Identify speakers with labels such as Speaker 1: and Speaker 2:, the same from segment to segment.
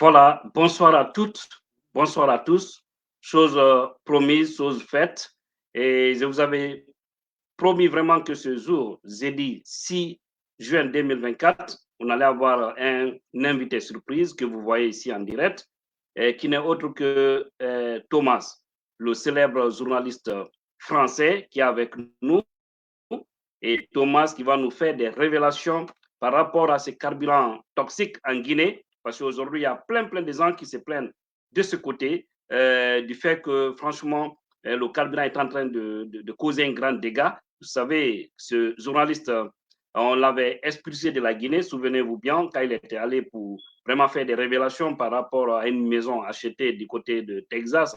Speaker 1: Voilà, bonsoir à toutes, bonsoir à tous. Chose promise, chose faite. Et je vous avais promis vraiment que ce jour, jeudi 6 juin 2024, on allait avoir un invité surprise que vous voyez ici en direct, qui n'est autre que Thomas, le célèbre journaliste français qui est avec nous. Et Thomas qui va nous faire des révélations par rapport à ces carburants toxiques en Guinée, parce qu'aujourd'hui, il y a plein de gens qui se plaignent de ce côté, du fait que, franchement, le carburant est en train de causer un grand dégât. Vous savez, ce journaliste, on l'avait expulsé de la Guinée, souvenez-vous bien, quand il était allé pour vraiment faire des révélations par rapport à une maison achetée du côté de Texas,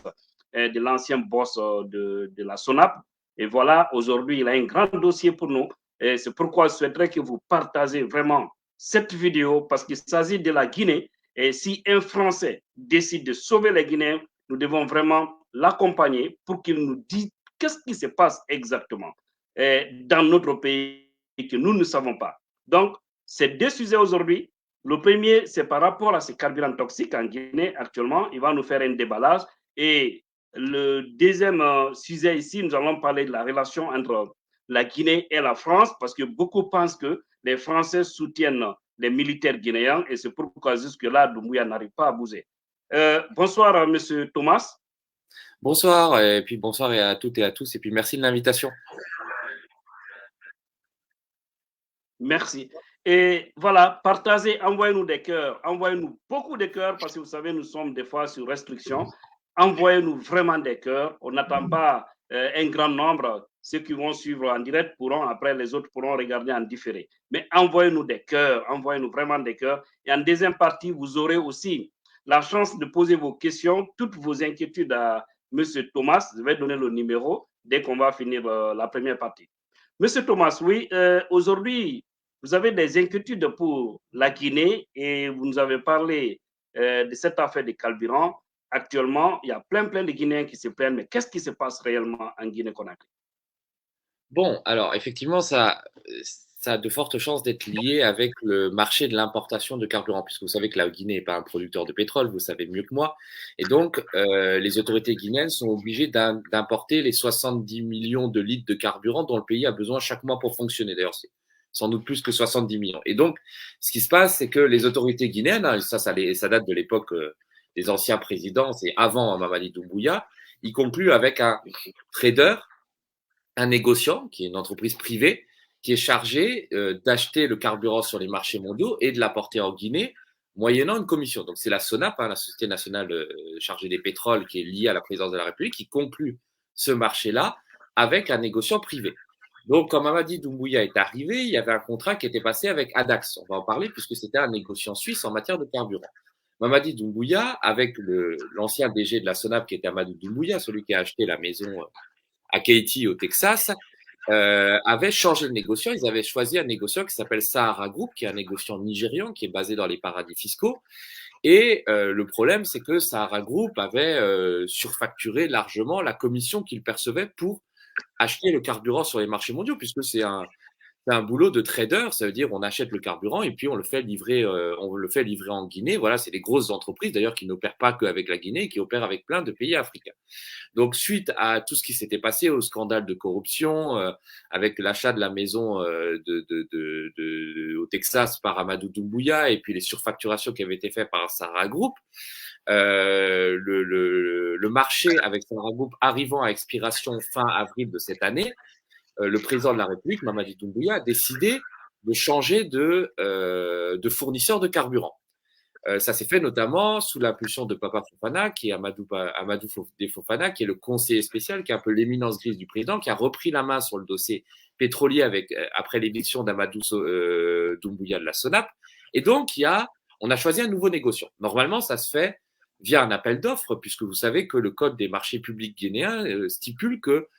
Speaker 1: de l'ancien boss de la SONAP. Et voilà, aujourd'hui, il a un grand dossier pour nous. Et c'est pourquoi je souhaiterais que vous partagez vraiment cette vidéo parce qu'il s'agit de la Guinée. Et si un Français décide de sauver les Guinéens, nous devons vraiment l'accompagner pour qu'il nous dise qu'est-ce qui se passe exactement dans notre pays et que nous ne savons pas. Donc, c'est deux sujets aujourd'hui. Le premier, c'est par rapport à ces carburants toxiques en Guinée actuellement. Il va nous faire un déballage. Et le deuxième sujet ici, nous allons parler de la relation entre la Guinée et la France, parce que beaucoup pensent que les Français soutiennent les militaires guinéens, et c'est pourquoi jusque-là, Doumbouya n'arrive pas à bouger. Bonsoir, Monsieur Thomas.
Speaker 2: Bonsoir, et puis bonsoir à toutes et à tous, et puis merci de l'invitation.
Speaker 1: Merci. Et voilà, partagez, envoyez-nous des cœurs, envoyez-nous beaucoup de cœurs, parce que vous savez, nous sommes des fois sur restriction. Envoyez-nous vraiment des cœurs. On n'attend pas un grand nombre. Ceux qui vont suivre en direct pourront, après les autres pourront regarder en différé. Mais envoyez-nous des cœurs, envoyez-nous vraiment des cœurs. Et en deuxième partie, vous aurez aussi la chance de poser vos questions, toutes vos inquiétudes à M. Thomas. Je vais donner le numéro dès qu'on va finir la première partie. Monsieur Thomas, oui, aujourd'hui, vous avez des inquiétudes pour la Guinée et vous nous avez parlé de cette affaire de carburant. Actuellement, il y a plein de Guinéens qui se plaignent, mais qu'est-ce qui se passe réellement en Guinée-Conakry?
Speaker 2: Bon, alors effectivement, ça a de fortes chances d'être lié avec le marché de l'importation de carburant, puisque vous savez que la Guinée n'est pas un producteur de pétrole, vous savez mieux que moi. Et donc, les autorités guinéennes sont obligées d'importer les 70 millions de litres de carburant dont le pays a besoin chaque mois pour fonctionner. D'ailleurs, c'est sans doute plus que 70 millions. Et donc, ce qui se passe, c'est que les autorités guinéennes, hein, ça date de l'époque des anciens présidents, c'est avant Mamadi Doumbouya, ils concluent avec un trader, un négociant, qui est une entreprise privée, qui est chargé d'acheter le carburant sur les marchés mondiaux et de l'apporter en Guinée, moyennant une commission. Donc c'est la SONAP, hein, la Société nationale chargée des pétroles, qui est liée à la présidence de la République, qui conclut ce marché-là avec un négociant privé. Donc, quand Mamadi Doumbouya est arrivé, il y avait un contrat qui était passé avec Adax. On va en parler puisque c'était un négociant suisse en matière de carburant. Mamadi Doumbouya, avec l'ancien DG de la SONAP qui était Amadou Doumbouya, celui qui a acheté la maison à Katy au Texas, avaient changé de négociant. Ils avaient choisi un négociant qui s'appelle Sahara Group, qui est un négociant nigérian qui est basé dans les paradis fiscaux. Et le problème, c'est que Sahara Group avait surfacturé largement la commission qu'il percevait pour acheter le carburant sur les marchés mondiaux, puisque c'est un boulot de trader, ça veut dire on achète le carburant et puis on le fait livrer en Guinée. Voilà, c'est des grosses entreprises d'ailleurs qui n'opèrent pas qu'avec la Guinée, qui opèrent avec plein de pays africains. Donc, suite à tout ce qui s'était passé, au scandale de corruption, avec l'achat de la maison au Texas par Amadou Doumbouya et puis les surfacturations qui avaient été faites par Sahara Group, le marché avec Sahara Group arrivant à expiration fin avril de cette année, le président de la République, Mamadi Doumbouya, a décidé de changer de fournisseur de carburant. Ça s'est fait notamment sous l'impulsion de Papa Fofana, qui est Amadou Fofana, qui est le conseiller spécial, qui est un peu l'éminence grise du président, qui a repris la main sur le dossier pétrolier après l'éviction d'Amadou Doumbouya de la SONAP. Et donc, on a choisi un nouveau négociant. Normalement, ça se fait via un appel d'offres, puisque vous savez que le Code des marchés publics guinéens stipule que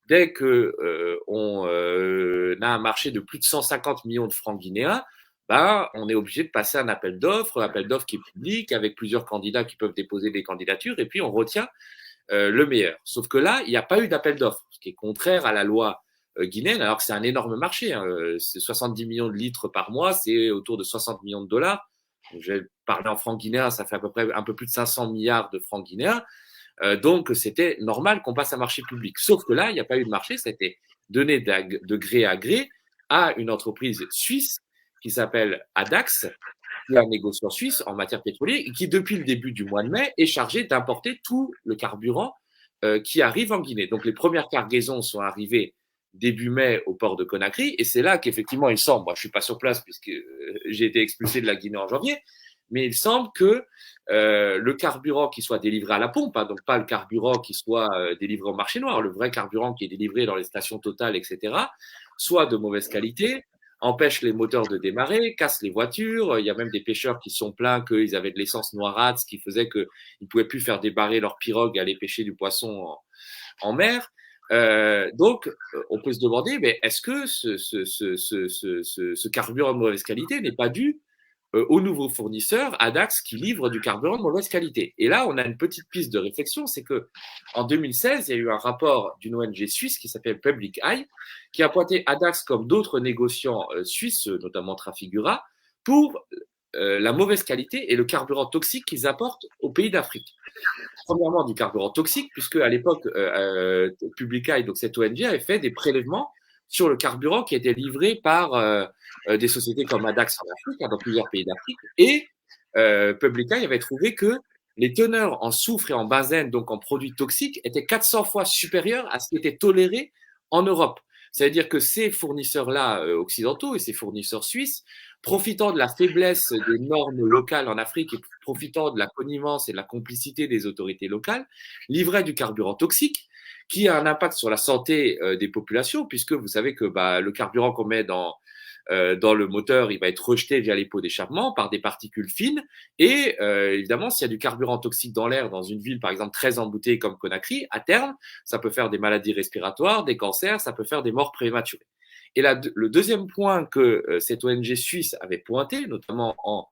Speaker 2: dès qu'on a un marché de plus de 150 millions de francs guinéens, on est obligé de passer un appel d'offres qui est public, avec plusieurs candidats qui peuvent déposer des candidatures, et puis on retient le meilleur. Sauf que là, il n'y a pas eu d'appel d'offres, ce qui est contraire à la loi guinéenne, alors que c'est un énorme marché. Hein. C'est 70 millions de litres par mois, c'est autour de 60 millions de dollars. Je vais parler en francs guinéens, ça fait à peu près un peu plus de 500 milliards de francs guinéens. Donc, c'était normal qu'on passe à marché public. Sauf que là, il n'y a pas eu de marché, ça a été donné de gré à gré à une entreprise suisse qui s'appelle Adax, qui est un négociant suisse en matière pétrolière et qui, depuis le début du mois de mai, est chargé d'importer tout le carburant qui arrive en Guinée. Donc, les premières cargaisons sont arrivées début mai au port de Conakry et c'est là qu'effectivement, il semble, moi je ne suis pas sur place puisque j'ai été expulsé de la Guinée en janvier, mais il semble que le carburant qui soit délivré à la pompe, hein, donc pas le carburant qui soit délivré au marché noir, le vrai carburant qui est délivré dans les stations Total, etc., soit de mauvaise qualité, empêche les moteurs de démarrer, casse les voitures. Il y a même des pêcheurs qui sont plaints qu'ils avaient de l'essence noirâtre, ce qui faisait qu'ils ne pouvaient plus faire débarrer leur pirogue et aller pêcher du poisson en mer. Donc, on peut se demander, mais est-ce que ce carburant de mauvaise qualité n'est pas dû au nouveau fournisseur, Adax, qui livre du carburant de mauvaise qualité? Et là, on a une petite piste de réflexion, c'est que en 2016, il y a eu un rapport d'une ONG suisse qui s'appelle Public Eye, qui a pointé Adax comme d'autres négociants suisses, notamment Trafigura, pour la mauvaise qualité et le carburant toxique qu'ils apportent aux pays d'Afrique. Premièrement, du carburant toxique, puisque à l'époque, Public Eye, donc cette ONG, avait fait des prélèvements sur le carburant qui était livré par des sociétés comme Adax en Afrique, hein, dans plusieurs pays d'Afrique. Et Public Eye avait trouvé que les teneurs en soufre et en benzène, donc en produits toxiques, étaient 400 fois supérieures à ce qui était toléré en Europe. C'est-à-dire que ces fournisseurs-là occidentaux et ces fournisseurs suisses, profitant de la faiblesse des normes locales en Afrique et profitant de la connivence et de la complicité des autorités locales, livraient du carburant toxique qui a un impact sur la santé des populations, puisque vous savez que le carburant qu'on met dans le moteur, il va être rejeté via les pots d'échappement par des particules fines. Et évidemment, s'il y a du carburant toxique dans l'air dans une ville, par exemple, très embouteillée comme Conakry, à terme, ça peut faire des maladies respiratoires, des cancers, ça peut faire des morts prématurées. Et là, le deuxième point que cette ONG suisse avait pointé, notamment en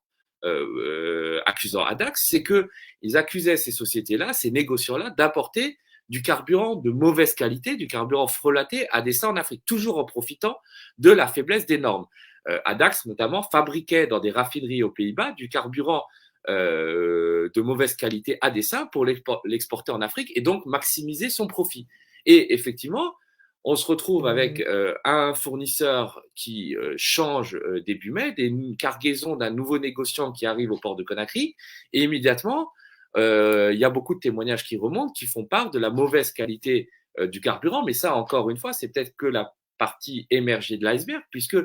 Speaker 2: accusant Adax, c'est qu'ils accusaient ces sociétés-là, ces négociants-là, d'apporter du carburant de mauvaise qualité, du carburant frelaté à dessein en Afrique, toujours en profitant de la faiblesse des normes. Adax, notamment, fabriquait dans des raffineries aux Pays-Bas du carburant de mauvaise qualité à dessein pour l'exporter en Afrique et donc maximiser son profit. Et effectivement, on se retrouve avec un fournisseur qui change début mai, une cargaison d'un nouveau négociant qui arrive au port de Conakry, et immédiatement, il y a beaucoup de témoignages qui remontent, qui font part de la mauvaise qualité du carburant, mais ça, encore une fois, c'est peut-être que la partie émergée de l'iceberg, puisque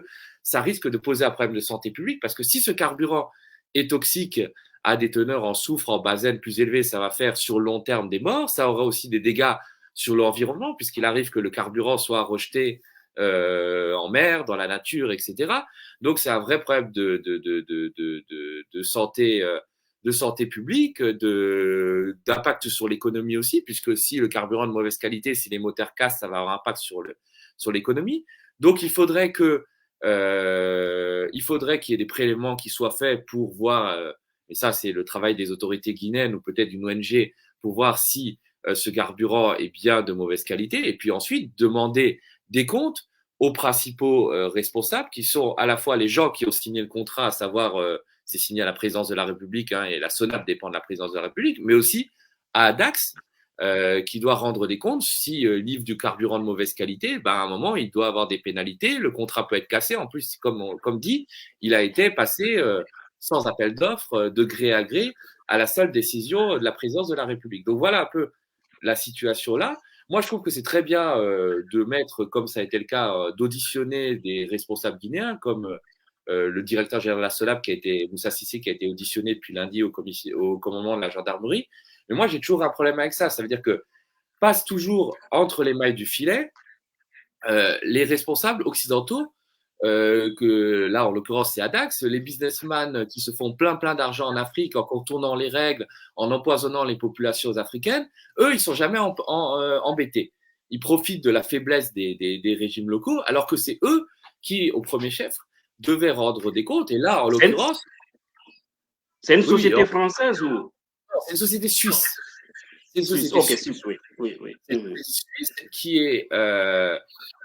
Speaker 2: ça risque de poser un problème de santé publique, parce que si ce carburant est toxique, a des teneurs en soufre, en benzène plus élevées, ça va faire sur le long terme des morts, ça aura aussi des dégâts sur l'environnement, puisqu'il arrive que le carburant soit rejeté en mer, dans la nature, etc. Donc, c'est un vrai problème de santé de santé publique, d'impact sur l'économie aussi, puisque si le carburant est de mauvaise qualité, si les moteurs cassent, ça va avoir un impact sur l'économie. Donc, il faudrait qu'il y ait des prélèvements qui soient faits pour voir, et ça, c'est le travail des autorités guinéennes ou peut-être d'une ONG, pour voir si ce carburant est bien de mauvaise qualité, et puis ensuite demander des comptes aux principaux responsables, qui sont à la fois les gens qui ont signé le contrat, à savoir c'est signé à la présidence de la République, hein, et la SONAP dépend de la présidence de la République, mais aussi à Adax, qui doit rendre des comptes. Si livre du carburant de mauvaise qualité, à un moment, il doit avoir des pénalités, le contrat peut être cassé. En plus, comme dit, il a été passé sans appel d'offres, de gré à gré, à la seule décision de la présidence de la République. Donc voilà un peu la situation là. Moi, je trouve que c'est très bien de mettre, comme ça a été le cas, d'auditionner des responsables guinéens, comme le directeur général de la SOLAP, Moussa Cissé, qui a été auditionné depuis lundi au commandement de la gendarmerie. Mais moi, j'ai toujours un problème avec ça. Ça veut dire que passe toujours entre les mailles du filet les responsables occidentaux, que là, en l'occurrence, c'est Adax, les businessmen qui se font plein d'argent en Afrique en contournant les règles, en empoisonnant les populations africaines, eux, ils sont jamais embêtés. Ils profitent de la faiblesse des régimes locaux, alors que c'est eux qui, au premier chef, devaient rendre des comptes. Et là, en l'occurrence...
Speaker 1: C'est une société française ou...
Speaker 2: C'est une société suisse. C'est une
Speaker 1: société suisse, oui.
Speaker 2: C'est une société suisse qui est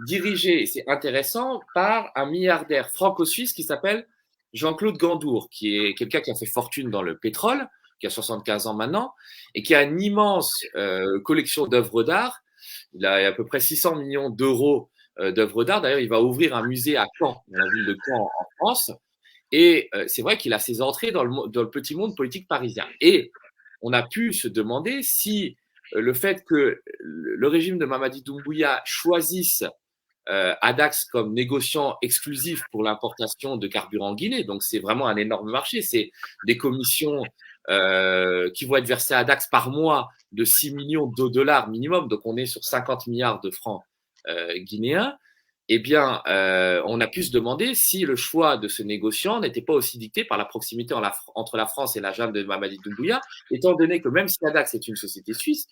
Speaker 2: dirigée, c'est intéressant, par un milliardaire franco-suisse qui s'appelle Jean-Claude Gandour, qui est quelqu'un qui a fait fortune dans le pétrole, qui a 75 ans maintenant, et qui a une immense collection d'œuvres d'art. Il a à peu près 600 millions d'euros d'œuvres d'art. D'ailleurs, il va ouvrir un musée à Caen, dans la ville de Caen, en France. Et c'est vrai qu'il a ses entrées dans le petit monde politique parisien. Et on a pu se demander si le fait que le régime de Mamadi Doumbouya choisisse Adax comme négociant exclusif pour l'importation de carburant en Guinée. Donc, c'est vraiment un énorme marché. C'est des commissions qui vont être versées à Adax par mois de 6 millions de dollars minimum. Donc, on est sur 50 milliards de francs guinéens. Eh bien, on a pu se demander si le choix de ce négociant n'était pas aussi dicté par la proximité entre la France et la junte de Mamadi Doumbouya, étant donné que même si Adax est une société suisse,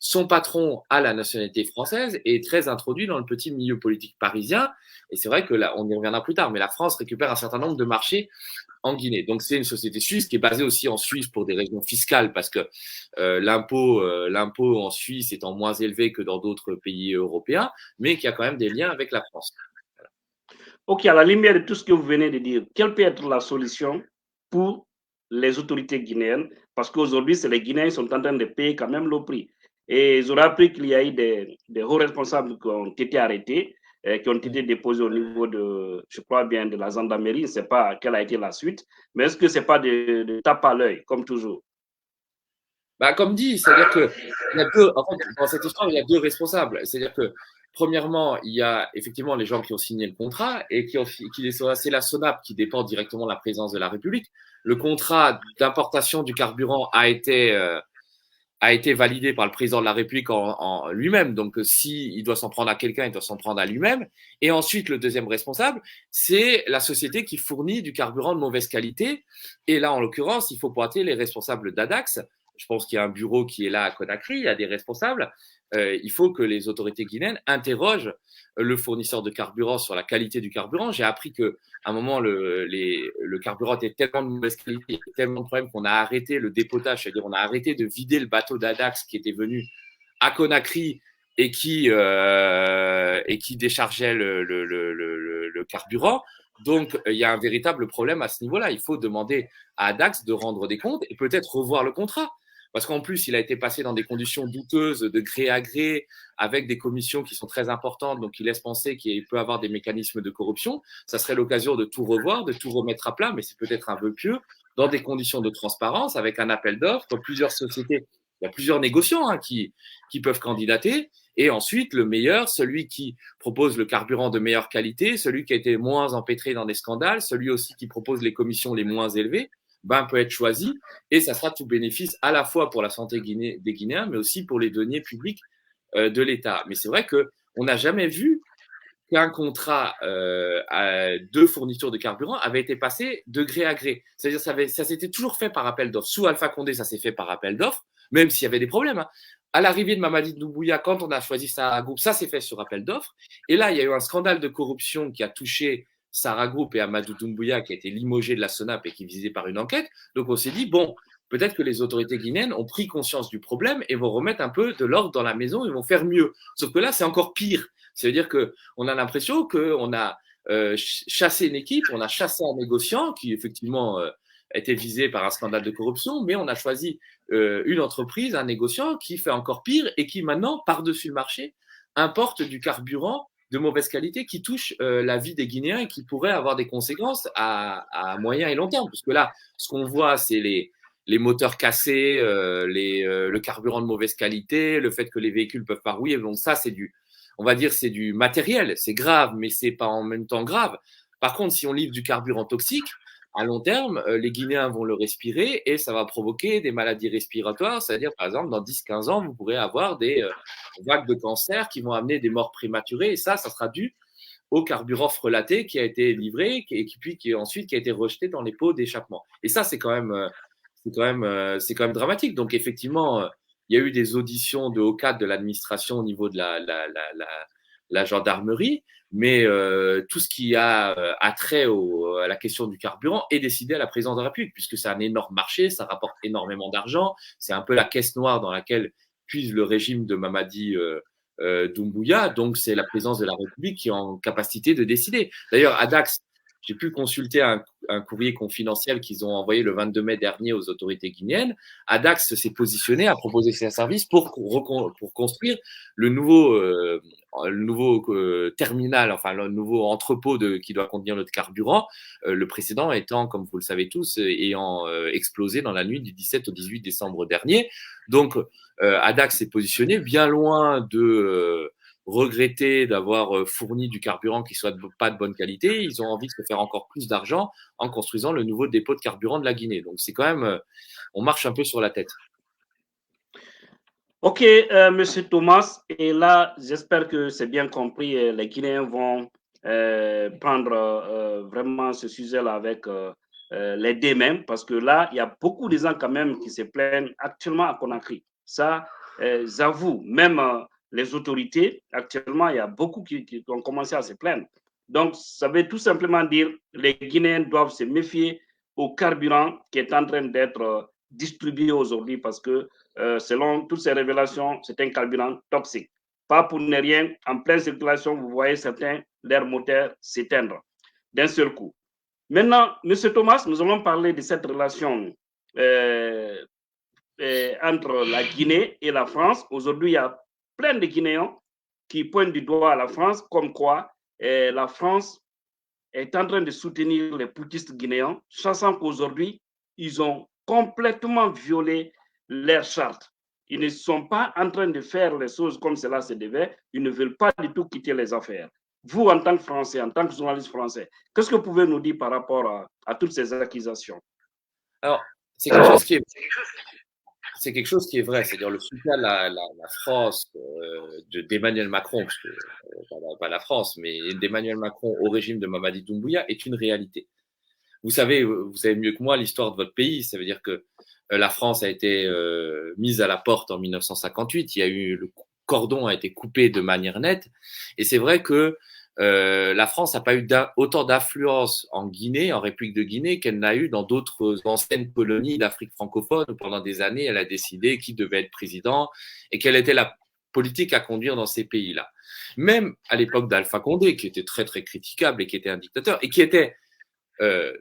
Speaker 2: son patron a la nationalité française et est très introduit dans le petit milieu politique parisien. Et c'est vrai que là, on y reviendra plus tard, mais la France récupère un certain nombre de marchés en Guinée. Donc c'est une société suisse qui est basée aussi en Suisse pour des raisons fiscales, parce que l'impôt en Suisse étant moins élevé que dans d'autres pays européens, mais qui a quand même des liens avec la France.
Speaker 1: Voilà. Ok, à la lumière de tout ce que vous venez de dire, quelle peut être la solution pour les autorités guinéennes? Parce qu'aujourd'hui, c'est les Guinéens qui sont en train de payer quand même le prix. Et ils auraient appris qu'il y a eu des hauts responsables qui ont été arrêtés, qui ont été déposés au niveau de, je crois bien, de la gendarmerie. Je ne sais pas quelle a été la suite, mais est-ce que ce n'est pas de tape à l'œil, comme toujours?
Speaker 2: Bah, comme dit, c'est-à-dire que en fait, dans cette histoire, il y a deux responsables. C'est-à-dire que, premièrement, il y a effectivement les gens qui ont signé le contrat et c'est la SONAP qui dépend directement de la présidence de la République. Le contrat d'importation du carburant a été validé par le président de la République en lui-même. Donc, si il doit s'en prendre à quelqu'un, il doit s'en prendre à lui-même. Et ensuite, le deuxième responsable, c'est la société qui fournit du carburant de mauvaise qualité. Et là, en l'occurrence, il faut pointer les responsables d'Adax. Je pense qu'il y a un bureau qui est là à Conakry, il y a des responsables. Il faut que les autorités guinéennes interrogent le fournisseur de carburant sur la qualité du carburant. J'ai appris qu'à un moment, le carburant était tellement de mauvaise qualité, tellement de problèmes qu'on a arrêté le dépotage, c'est-à-dire on a arrêté de vider le bateau d'Adax qui était venu à Conakry et qui déchargeait le carburant. Donc, il y a un véritable problème à ce niveau-là. Il faut demander à Adax de rendre des comptes et peut-être revoir le contrat. Parce qu'en plus, il a été passé dans des conditions douteuses de gré à gré, avec des commissions qui sont très importantes, donc il laisse penser qu'il peut avoir des mécanismes de corruption. Ça serait l'occasion de tout revoir, de tout remettre à plat, mais c'est peut-être un vœu pieux, dans des conditions de transparence, avec un appel d'offres, plusieurs sociétés, il y a plusieurs négociants qui peuvent candidater, et ensuite le meilleur, celui qui propose le carburant de meilleure qualité, celui qui a été moins empêtré dans des scandales, celui aussi qui propose les commissions les moins élevées, peut être choisi et ça sera tout bénéfice à la fois pour la santé des Guinéens, mais aussi pour les deniers publics de l'État. Mais c'est vrai qu'on n'a jamais vu qu'un contrat de fourniture de carburant avait été passé de gré à gré. C'est-à-dire ça s'était toujours fait par appel d'offres. Sous Alpha Condé, ça s'est fait par appel d'offres, même s'il y avait des problèmes. Hein. À l'arrivée de Mamadi Doumbouya, quand on a choisi Sahara Group, ça s'est fait sur appel d'offres. Et là, il y a eu un scandale de corruption qui a touché Sahara Group et Amadou Doumbouya, qui a été limogé de la SONAP et qui est visé par une enquête. Donc on s'est dit, bon, peut-être que les autorités guinéennes ont pris conscience du problème et vont remettre un peu de l'ordre dans la maison et vont faire mieux. Sauf que là, c'est encore pire. Ça veut dire qu'on a l'impression qu'on a chassé une équipe, on a chassé un négociant qui effectivement était visé par un scandale de corruption, mais on a choisi une entreprise, un négociant qui fait encore pire et qui maintenant, par-dessus le marché, importe du carburant de mauvaise qualité qui touche la vie des Guinéens et qui pourrait avoir des conséquences à moyen et long terme. Parce que là, ce qu'on voit, c'est les moteurs cassés, le carburant de mauvaise qualité, le fait que les véhicules peuvent pas rouiller. Donc ça, on va dire, c'est du matériel. C'est grave, mais c'est pas en même temps grave. Par contre, si on livre du carburant toxique, à long terme, les Guinéens vont le respirer et ça va provoquer des maladies respiratoires. C'est-à-dire, par exemple, dans 10-15 ans, vous pourrez avoir des vagues de cancer qui vont amener des morts prématurées. Et ça sera dû au carburant frelaté qui a été livré et qui ensuite qui a été rejeté dans les pots d'échappement. Et ça, c'est quand même dramatique. Donc, effectivement, il y a eu des auditions de haut cadre de l'administration au niveau de la gendarmerie, mais tout ce qui a attrait à la question du carburant est décidé à la présidence de la République, puisque c'est un énorme marché, ça rapporte énormément d'argent, c'est un peu la caisse noire dans laquelle puise le régime de Mamadi Doumbouya, donc c'est la présidence de la République qui est en capacité de décider. D'ailleurs, Adax j'ai pu consulter un courrier confidentiel qu'ils ont envoyé le 22 mai dernier aux autorités guinéennes. Adax s'est positionné, a proposé ses services pour construire le nouveau terminal, enfin le nouveau entrepôt qui doit contenir notre carburant, le précédent étant, comme vous le savez tous, ayant explosé dans la nuit du 17 au 18 décembre dernier. Donc, Adax s'est positionné bien loin de regretter d'avoir fourni du carburant qui soit pas de bonne qualité. Ils ont envie de se faire encore plus d'argent en construisant le nouveau dépôt de carburant de la Guinée. Donc, c'est quand même, on marche un peu sur la tête.
Speaker 1: Ok, Monsieur Thomas, et là, j'espère que c'est bien compris. Les Guinéens vont prendre vraiment ce sujet-là avec les deux mêmes, parce que là, il y a beaucoup de gens quand même qui se plaignent actuellement à Conakry. Ça, j'avoue, même les autorités, actuellement, il y a beaucoup qui ont commencé à se plaindre. Donc, ça veut tout simplement dire que les Guinéens doivent se méfier au carburant qui est en train d'être distribué aujourd'hui parce que selon toutes ces révélations, c'est un carburant toxique. Pas pour ne rien, en pleine circulation, vous voyez certains, leurs moteurs s'éteindre d'un seul coup. Maintenant, M. Thomas, nous allons parler de cette relation entre la Guinée et la France. Aujourd'hui, il y a plein de Guinéens qui pointent du doigt à la France, comme quoi la France est en train de soutenir les poutistes guinéens, sachant qu'aujourd'hui, ils ont complètement violé leur charte. Ils ne sont pas en train de faire les choses comme cela se devait. Ils ne veulent pas du tout quitter les affaires. Vous, en tant que Français, en tant que journaliste français, qu'est-ce que vous pouvez nous dire par rapport à toutes ces accusations?
Speaker 2: Alors, c'est quelque chose qui est c'est quelque chose qui est vrai, c'est-à-dire le soutien de la France, d'Emmanuel Macron, parce que, pas la France, mais d'Emmanuel Macron au régime de Mamadi Doumbouya est une réalité. Vous savez mieux que moi l'histoire de votre pays, ça veut dire que la France a été mise à la porte en 1958, il y a eu le cordon a été coupé de manière nette, et c'est vrai que la France n'a pas eu autant d'influence en Guinée, en République de Guinée, qu'elle n'a eu dans d'autres anciennes colonies d'Afrique francophone où pendant des années, elle a décidé qui devait être président et quelle était la politique à conduire dans ces pays-là. Même à l'époque d'Alpha Condé, qui était très très critiquable et qui était un dictateur et qui était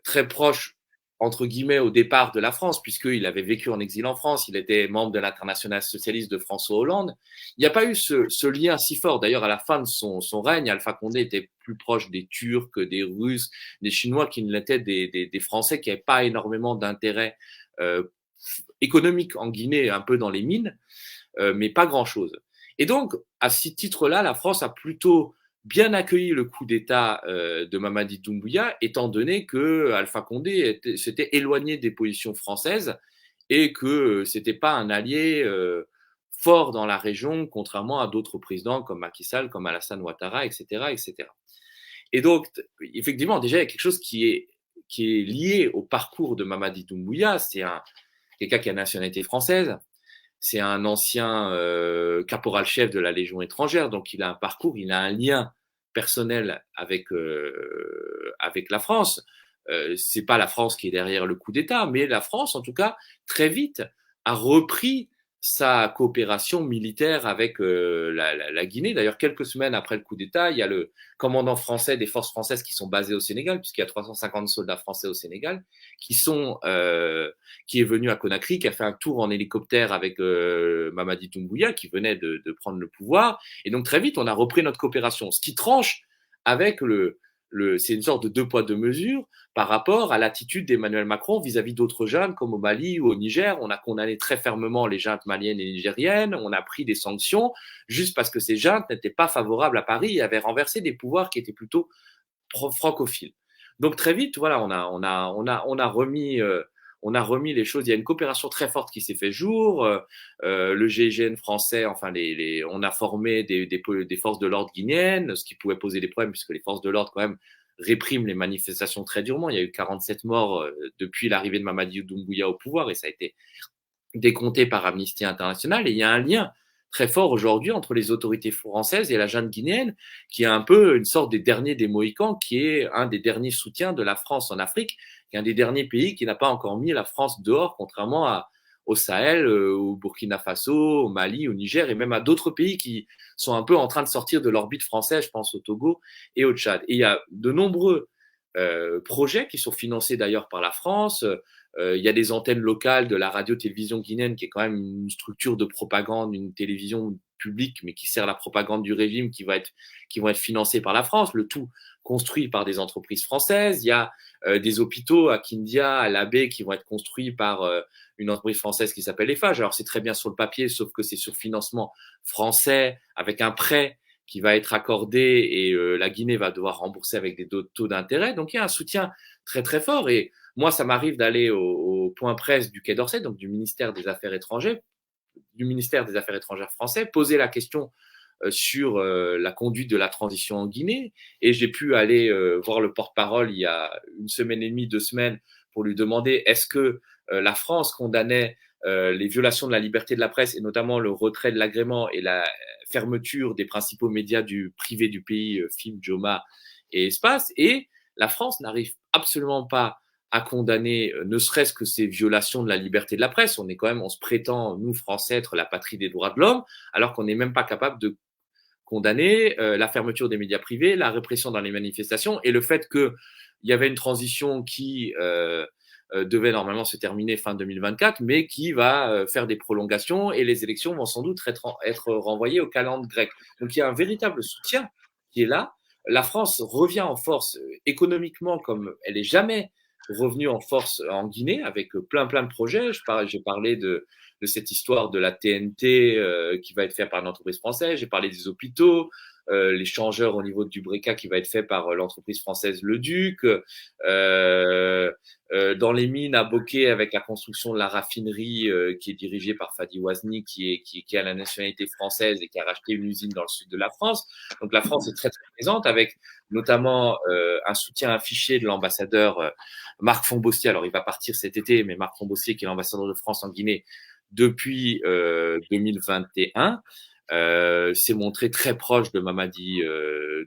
Speaker 2: très proche entre guillemets au départ de la France, puisqu'il avait vécu en exil en France, il était membre de l'internationale socialiste de François Hollande. Il n'y a pas eu ce lien si fort. D'ailleurs, à la fin de son règne, Alpha Condé était plus proche des Turcs, des Russes, des Chinois qu'il ne l'était des Français qui n'avaient pas énormément d'intérêt économique en Guinée, un peu dans les mines, mais pas grand-chose. Et donc, à ce titre-là, la France a plutôt bien accueilli le coup d'État de Mamadi Doumbouya, étant donné que Alpha Condé s'était éloigné des positions françaises et que c'était pas un allié fort dans la région, contrairement à d'autres présidents comme Macky Sall, comme Alassane Ouattara, etc., etc. Et donc, effectivement, déjà, il y a quelque chose qui est lié au parcours de Mamadi Doumbouya. C'est quelqu'un qui a la nationalité française. C'est un ancien caporal-chef de la Légion étrangère, donc il a un parcours, il a un lien personnel avec la France. C'est pas la France qui est derrière le coup d'État, mais la France, en tout cas, très vite, a repris sa coopération militaire avec la Guinée. D'ailleurs, quelques semaines après le coup d'État, il y a le commandant français des forces françaises qui sont basées au Sénégal, puisqu'il y a 350 soldats français au Sénégal, qui est venu à Conakry, qui a fait un tour en hélicoptère avec Mamadi Doumbouya, qui venait de prendre le pouvoir. Et donc, très vite, on a repris notre coopération, ce qui tranche avec c'est une sorte de deux poids, deux mesures par rapport à l'attitude d'Emmanuel Macron vis-à-vis d'autres juntes comme au Mali ou au Niger. On a condamné très fermement les juntes maliennes et nigériennes. On a pris des sanctions juste parce que ces juntes n'étaient pas favorables à Paris et avaient renversé des pouvoirs qui étaient plutôt francophiles. Donc très vite, voilà, on a remis les choses. Il y a une coopération très forte qui s'est fait jour. Le GIGN français, enfin, on a formé des forces de l'ordre guinéennes, ce qui pouvait poser des problèmes puisque les forces de l'ordre, quand même, répriment les manifestations très durement. Il y a eu 47 morts depuis l'arrivée de Mamadi Doumbouya au pouvoir et ça a été décompté par Amnesty International. Et il y a un lien très fort aujourd'hui entre les autorités françaises et la junte guinéenne, qui est un peu une sorte des derniers des Mohicans, qui est un des derniers soutiens de la France en Afrique, qui est un des derniers pays qui n'a pas encore mis la France dehors, contrairement au Sahel, au Burkina Faso, au Mali, au Niger, et même à d'autres pays qui sont un peu en train de sortir de l'orbite française, je pense au Togo et au Tchad. Et il y a de nombreux projets qui sont financés d'ailleurs par la France. Il y a des antennes locales de la radio-télévision guinéenne qui est quand même une structure de propagande, une télévision publique, mais qui sert la propagande du régime qui vont être financées par la France, le tout construit par des entreprises françaises. Il y a des hôpitaux à Kindia, à l'Abbé, qui vont être construits par une entreprise française qui s'appelle Eiffage. Alors c'est très bien sur le papier, sauf que c'est sur financement français, avec un prêt qui va être accordé et la Guinée va devoir rembourser avec des taux d'intérêt. Donc il y a un soutien très très fort. Et moi, ça m'arrive d'aller au point presse du Quai d'Orsay, donc du ministère des Affaires étrangères, français, poser la question sur la conduite de la transition en Guinée. Et j'ai pu aller voir le porte-parole il y a une semaine et demie, 2 semaines, pour lui demander est-ce que la France condamnait les violations de la liberté de la presse et notamment le retrait de l'agrément et la fermeture des principaux médias privés du pays, FIM, Joma et Espace. Et la France n'arrive absolument pas à condamner ne serait-ce que ces violations de la liberté de la presse. On se prétend, nous, Français, être la patrie des droits de l'homme, alors qu'on n'est même pas capable de condamner la fermeture des médias privés, la répression dans les manifestations et le fait qu'il y avait une transition qui devait normalement se terminer fin 2024, mais qui va faire des prolongations et les élections vont sans doute être renvoyées au calendrier grec. Donc il y a un véritable soutien qui est là. La France revient en force économiquement comme elle n'est jamais revenue en force en Guinée avec plein de projets. J'ai parlé de cette histoire de la TNT qui va être faite par une entreprise française. J'ai parlé des hôpitaux, l'échangeur au niveau du Breca qui va être fait par l'entreprise française Le Duc. Dans les mines à Bokeh avec la construction de la raffinerie qui est dirigée par Fadi Wazni qui a la nationalité française et qui a racheté une usine dans le sud de la France. Donc la France est très très présente avec notamment un soutien affiché de l'ambassadeur Marc Fonbostier. Alors il va partir cet été, mais Marc Fonbostier qui est l'ambassadeur de France en Guinée depuis 2021 s'est montré très proche de Mamadi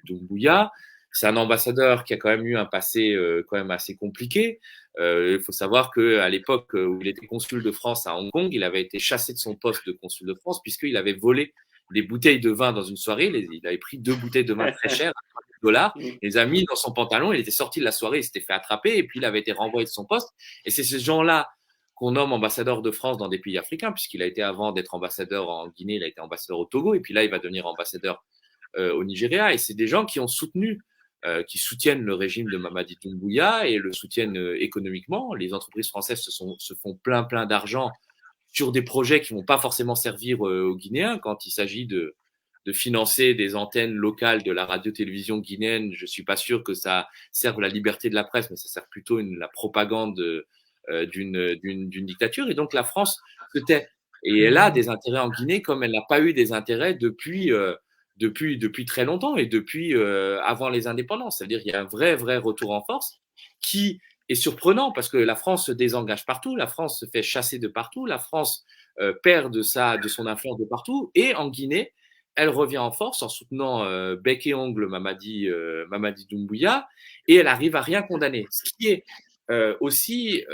Speaker 2: Doumbouya. C'est un ambassadeur qui a quand même eu un passé quand même assez compliqué. Il faut savoir qu'à l'époque où il était consul de France à Hong Kong, il avait été chassé de son poste de consul de France puisqu'il avait volé des bouteilles de vin dans une soirée. Il avait pris 2 bouteilles de vin très chères, $30, il les a mis dans son pantalon, il était sorti de la soirée, il s'était fait attraper et puis il avait été renvoyé de son poste. Et c'est ces gens-là qu'on nomme ambassadeur de France dans des pays africains, puisqu'il a été, avant d'être ambassadeur en Guinée, il a été ambassadeur au Togo, et puis là, il va devenir ambassadeur au Nigeria. Et c'est des gens qui ont soutenu, qui soutiennent le régime de Mamadi Doumbouya et le soutiennent économiquement. Les entreprises françaises se font plein d'argent sur des projets qui ne vont pas forcément servir aux Guinéens. Quand il s'agit de financer des antennes locales de la radio-télévision guinéenne, je ne suis pas sûr que ça serve la liberté de la presse, mais ça sert plutôt la propagande d'une dictature. Et donc la France se tait. Et elle a des intérêts en Guinée comme elle n'a pas eu des intérêts depuis très longtemps et depuis avant les indépendances. C'est-à-dire qu'il y a un vrai retour en force qui est surprenant parce que la France se désengage partout, la France se fait chasser de partout, la France perd de son influence de partout. Et en Guinée, elle revient en force en soutenant bec et ongle Mamadi Doumbouya et elle arrive à rien condamner. Ce qui est aussi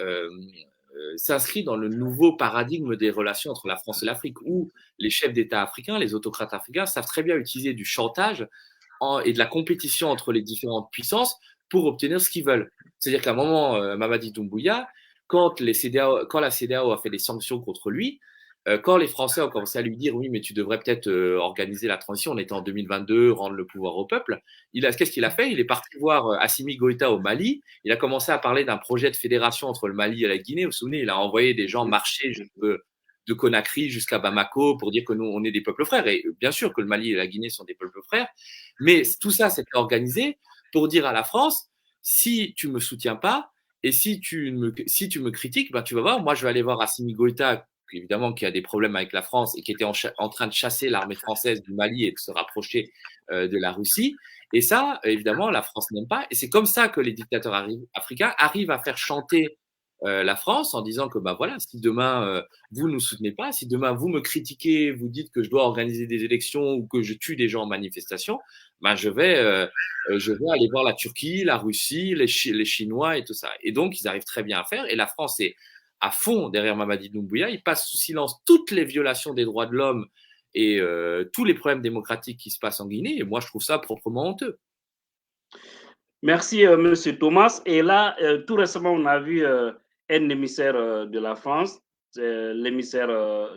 Speaker 2: s'inscrit dans le nouveau paradigme des relations entre la France et l'Afrique, où les chefs d'État africains, les autocrates africains, savent très bien utiliser du chantage et de la compétition entre les différentes puissances pour obtenir ce qu'ils veulent. C'est-à-dire qu'à un moment, Mamadi Doumbouya, quand la CEDEAO a fait des sanctions contre lui, quand les Français ont commencé à lui dire oui, mais tu devrais peut-être organiser la transition, on était en 2022, rendre le pouvoir au peuple, qu'est-ce qu'il a fait? Il est parti voir Assimi Goïta au Mali, il a commencé à parler d'un projet de fédération entre le Mali et la Guinée. Vous vous souvenez, il a envoyé des gens marcher de Conakry jusqu'à Bamako pour dire que nous, on est des peuples frères. Et bien sûr que le Mali et la Guinée sont des peuples frères, mais tout ça, c'était organisé pour dire à la France, si tu me soutiens pas et si tu me critiques, ben, tu vas voir, moi je vais aller voir Assimi Goïta, évidemment qui a des problèmes avec la France et qui était en train de chasser l'armée française du Mali et de se rapprocher de la Russie. Et ça, évidemment, la France n'aime pas. Et c'est comme ça que les dictateurs africains arrivent à faire chanter la France en disant que bah voilà, si demain vous ne nous soutenez pas, si demain vous me critiquez, vous dites que je dois organiser des élections ou que je tue des gens en manifestation, bah je vais aller voir la Turquie, la Russie, les Chinois et tout ça. Et donc ils arrivent très bien à faire. Et la France est à fond derrière Mamadi Doumbouya. Il passe sous silence toutes les violations des droits de l'homme et tous les problèmes démocratiques qui se passent en Guinée. Et moi je trouve ça proprement honteux.
Speaker 1: Merci, Monsieur Thomas. Et là, tout récemment, on a vu un émissaire de la France, l'émissaire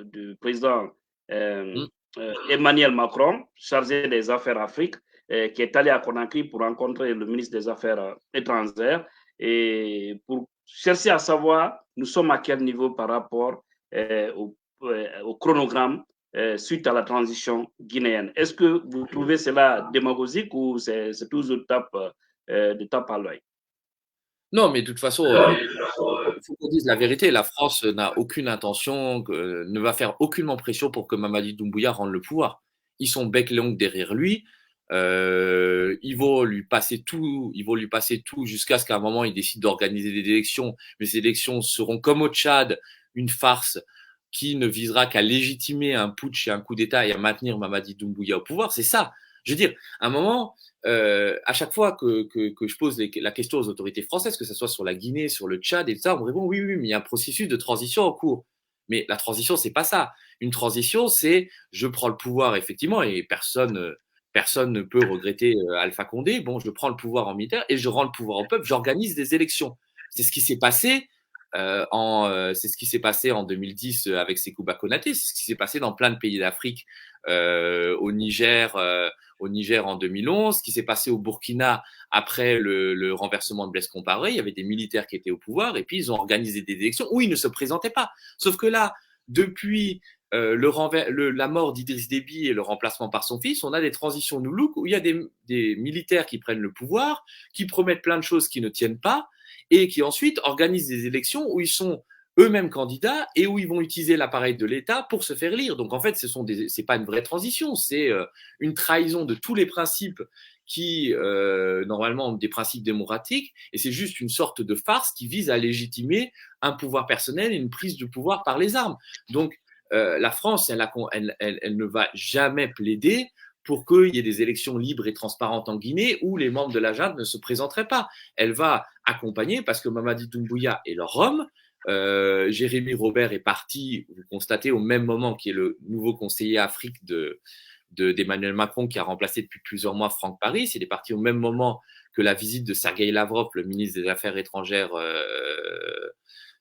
Speaker 1: du président euh,
Speaker 2: Mm.
Speaker 1: Emmanuel Macron, chargé des affaires Afrique, qui est allé à Conakry pour rencontrer le ministre des Affaires étrangères et pour chercher à savoir nous sommes à quel niveau par rapport au chronogramme suite à la transition guinéenne. Est-ce que vous trouvez cela démagogique ou c'est toujours de tape à l'œil?
Speaker 2: Non, mais de toute façon, il faut qu'on dise la vérité. La France n'a aucune intention, ne va faire aucunement pression pour que Mamadi Doumbouya rende le pouvoir. Ils sont bec et ongles derrière lui. Ils vont lui passer tout jusqu'à ce qu'à un moment, il décide d'organiser des élections. Mais ces élections seront comme au Tchad, une farce qui ne visera qu'à légitimer un putsch et un coup d'État et à maintenir Mamadi Doumbouya au pouvoir. C'est ça. Je veux dire, à un moment, à chaque fois que je pose la question aux autorités françaises, que ce soit sur la Guinée, sur le Tchad et tout ça, on me répond oui, oui, mais il y a un processus de transition en cours. Mais la transition, c'est pas ça. Une transition, c'est je prends le pouvoir, effectivement, et personne ne peut regretter Alpha Condé. Bon, je prends le pouvoir en militaire et je rends le pouvoir au peuple, j'organise des élections. C'est ce qui s'est passé. C'est ce qui s'est passé en 2010 avec Sékou Konaté, c'est ce qui s'est passé dans plein de pays d'Afrique, au Niger en 2011, ce qui s'est passé au Burkina après le renversement de Blaise Compaoré. Il y avait des militaires qui étaient au pouvoir et puis ils ont organisé des élections où ils ne se présentaient pas. Sauf que là, depuis la mort d'Idriss Déby et le remplacement par son fils, on a des transitions Noulouk où il y a des militaires qui prennent le pouvoir, qui promettent plein de choses qui ne tiennent pas et qui ensuite organisent des élections où ils sont eux-mêmes candidats et où ils vont utiliser l'appareil de l'État pour se faire lire. Donc en fait, c'est pas une vraie transition, c'est une trahison de tous les principes qui, normalement, des principes démocratiques, et c'est juste une sorte de farce qui vise à légitimer un pouvoir personnel et une prise de pouvoir par les armes. Donc la France, elle ne va jamais plaider pour qu'il y ait des élections libres et transparentes en Guinée où les membres de la junte ne se présenteraient pas. Elle va accompagner parce que Mamadi Doumbouya est leur homme. Jérémy Robert est parti, vous constatez, au même moment qui est le nouveau conseiller Afrique d'Emmanuel Macron qui a remplacé depuis plusieurs mois Franck Paris. Il est parti au même moment que la visite de Sergei Lavrov, le ministre des Affaires étrangères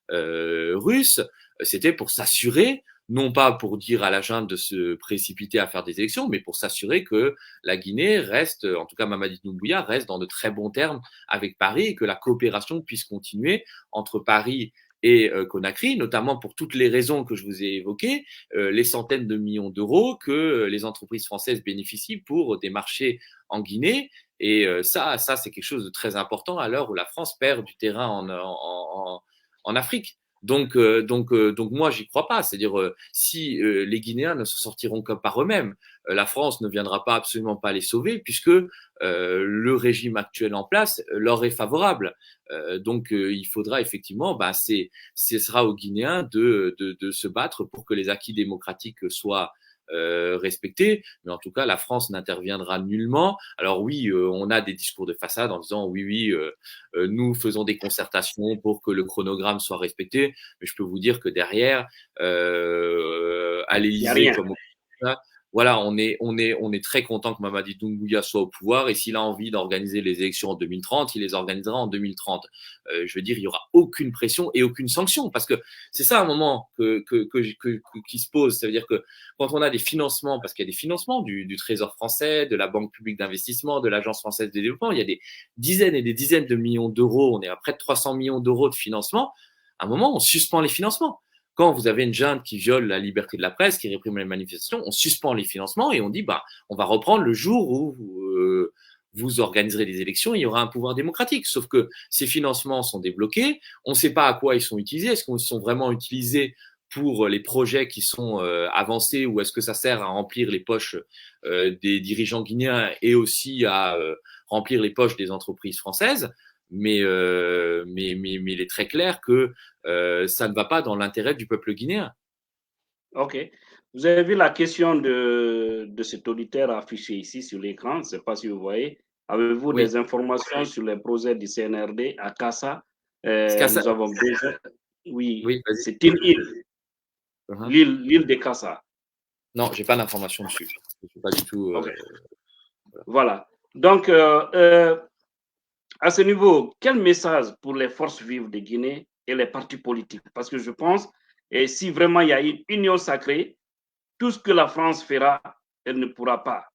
Speaker 2: russe. C'était pour s'assurer, non pas pour dire à la junte de se précipiter à faire des élections, mais pour s'assurer que la Guinée reste, en tout cas Mamadi Doumbouya, reste dans de très bons termes avec Paris et que la coopération puisse continuer entre Paris et Conakry, notamment pour toutes les raisons que je vous ai évoquées, les centaines de millions d'euros que les entreprises françaises bénéficient pour des marchés en Guinée. Et ça c'est quelque chose de très important à l'heure où la France perd du terrain en Afrique. Donc moi, j'y crois pas. C'est-à-dire, si les Guinéens ne se sortiront que par eux-mêmes, la France ne viendra pas absolument pas les sauver, puisque le régime actuel en place leur est favorable. Donc, il faudra effectivement, ce sera aux Guinéens de se battre pour que les acquis démocratiques soient respectés. Mais en tout cas, la France n'interviendra nullement. Alors oui, on a des discours de façade en disant oui, oui, nous faisons des concertations pour que le chronogramme soit respecté. Mais je peux vous dire que derrière, à l'Élysée comme au voilà, on est très content que Mamadi Doumbouya soit au pouvoir et s'il a envie d'organiser les élections en 2030, il les organisera en 2030. Je veux dire, il y aura aucune pression et aucune sanction parce que c'est ça un moment qui se pose. Ça veut dire que quand on a des financements, parce qu'il y a des financements du Trésor français, de la Banque publique d'investissement, de l'Agence française de développement, il y a des dizaines et des dizaines de millions d'euros, on est à près de 300 millions d'euros de financement. À un moment, on suspend les financements. Quand vous avez une junte qui viole la liberté de la presse, qui réprime les manifestations, on suspend les financements et on dit on va reprendre le jour où vous organiserez des élections, il y aura un pouvoir démocratique. Sauf que ces financements sont débloqués, on ne sait pas à quoi ils sont utilisés. Est-ce qu'ils sont vraiment utilisés pour les projets qui sont avancés ou est-ce que ça sert à remplir les poches des dirigeants guinéens et aussi à remplir les poches des entreprises françaises? Mais il est très clair que ça ne va pas dans l'intérêt du peuple guinéen.
Speaker 1: Ok. Vous avez vu la question de cet auditeur affiché ici sur l'écran, je ne sais pas si vous voyez. Avez-vous
Speaker 2: Oui.
Speaker 1: des informations sur les projets du CNRD à Kassa?
Speaker 2: Kassa.
Speaker 1: Nous avons déjà. Oui,
Speaker 2: Oui,
Speaker 1: c'est une île, l'île de Kassa.
Speaker 2: Non, j'ai pas d'informations dessus. Je suis pas du tout.
Speaker 1: Okay. Voilà. Donc, À ce niveau, quel message pour les forces vives de Guinée et les partis politiques? Parce que je pense, et si vraiment il y a une union sacrée, tout ce que la France fera, elle ne pourra pas.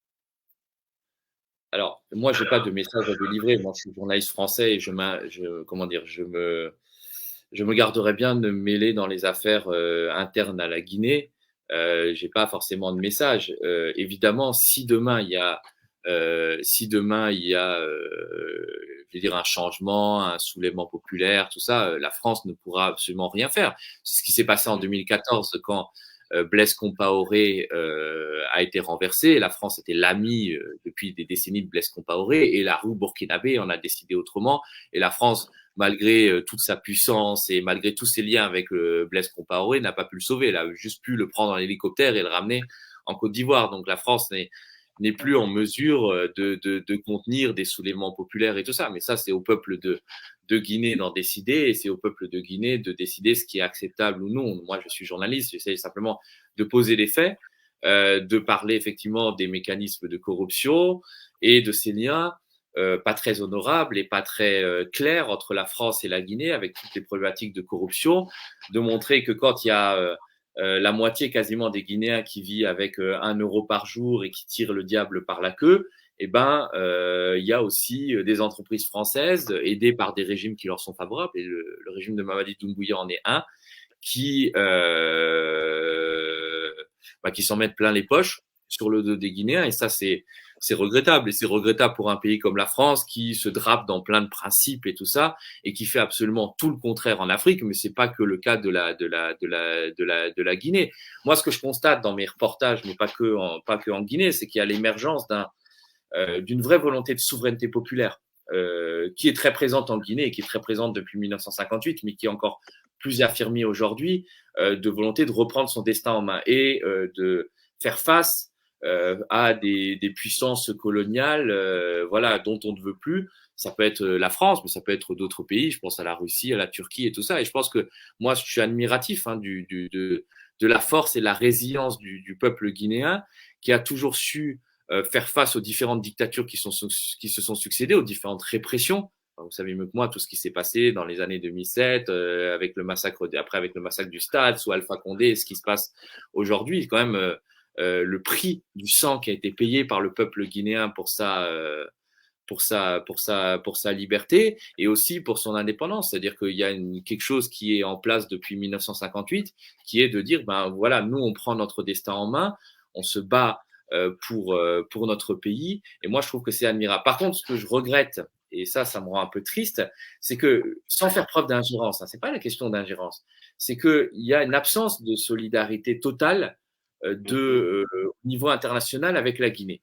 Speaker 2: Alors, moi, je n'ai pas de message à délivrer. Moi, je suis journaliste français et comment dire, je me garderais bien de me mêler dans les affaires internes à la Guinée. J'ai pas forcément de message. Évidemment, si demain il y a, je veux dire, un changement, un soulèvement populaire, tout ça, la France ne pourra absolument rien faire. C'est ce qui s'est passé en 2014 quand Blaise Compaoré a été renversé. La France était l'ami depuis des décennies de Blaise Compaoré et la roue burkinabé en a décidé autrement. Et la France, malgré toute sa puissance et malgré tous ses liens avec Blaise Compaoré, n'a pas pu le sauver. Elle a juste pu le prendre en hélicoptère et le ramener en Côte d'Ivoire. Donc la France n'est plus en mesure de contenir des soulèvements populaires et tout ça. Mais ça, c'est au peuple de Guinée d'en décider et c'est au peuple de Guinée de décider ce qui est acceptable ou non. Moi, je suis journaliste, j'essaie simplement de poser les faits, de parler effectivement des mécanismes de corruption et de ces liens pas très honorables et pas très clairs entre la France et la Guinée avec toutes les problématiques de corruption, de montrer que quand il y a la moitié quasiment des Guinéens qui vit avec 1 euro par jour et qui tire le diable par la queue, eh ben, il y a aussi des entreprises françaises aidées par des régimes qui leur sont favorables, et le régime de Mamadi Doumbouya en est un, qui s'en mettent plein les poches sur le dos des Guinéens, et ça, c'est regrettable. Et c'est regrettable pour un pays comme la France qui se drape dans plein de principes et tout ça, et qui fait absolument tout le contraire en Afrique, mais c'est pas que le cas de la Guinée. Moi, ce que je constate dans mes reportages, mais pas que en Guinée, c'est qu'il y a l'émergence d'une vraie volonté de souveraineté populaire qui est très présente en Guinée et qui est très présente depuis 1958, mais qui est encore plus affirmée aujourd'hui, de volonté de reprendre son destin en main et de faire face à des puissances coloniales voilà, dont on ne veut plus. Ça peut être la France, mais ça peut être d'autres pays. Je pense à la Russie, à la Turquie et tout ça. Et je pense que moi, je suis admiratif de la force et la résilience du peuple guinéen qui a toujours su faire face aux différentes dictatures qui se sont succédées, aux différentes répressions. Vous savez mieux que moi tout ce qui s'est passé dans les années 2007, avec le massacre, après avec le massacre du Stade, sous Alpha Condé, et ce qui se passe aujourd'hui. Quand même, le prix du sang qui a été payé par le peuple guinéen pour sa liberté et aussi pour son indépendance. C'est-à-dire qu'il y a quelque chose qui est en place depuis 1958, qui est de dire, ben voilà, nous, on prend notre destin en main, on se bat pour notre pays. Et moi, je trouve que c'est admirable. Par contre, ce que je regrette, et ça me rend un peu triste, c'est que sans faire preuve d'ingérence, hein, c'est pas la question d'ingérence, c'est qu'il y a une absence de solidarité totale au niveau international avec la Guinée.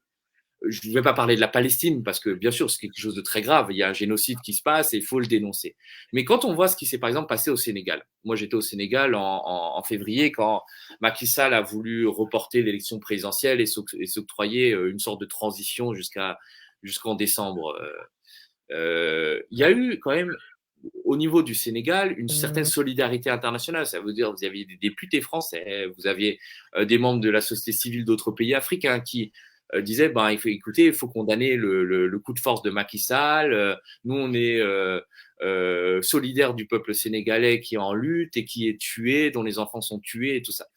Speaker 2: Je ne vais pas parler de la Palestine parce que, bien sûr, c'est quelque chose de très grave. Il y a un génocide qui se passe et il faut le dénoncer. Mais quand on voit ce qui s'est, par exemple, passé au Sénégal, moi j'étais au Sénégal en février quand Macky Sall a voulu reporter l'élection présidentielle et s'octroyer une sorte de transition jusqu'en décembre. Il y a eu quand même au niveau du Sénégal une certaine solidarité internationale. Ça veut dire vous aviez des députés français, vous aviez des membres de la société civile d'autres pays africains qui disaient ben, il faut condamner le coup de force de Macky Sall. Nous, on est solidaires du peuple sénégalais qui est en lutte et qui est tué, dont les enfants sont tués et tout ça.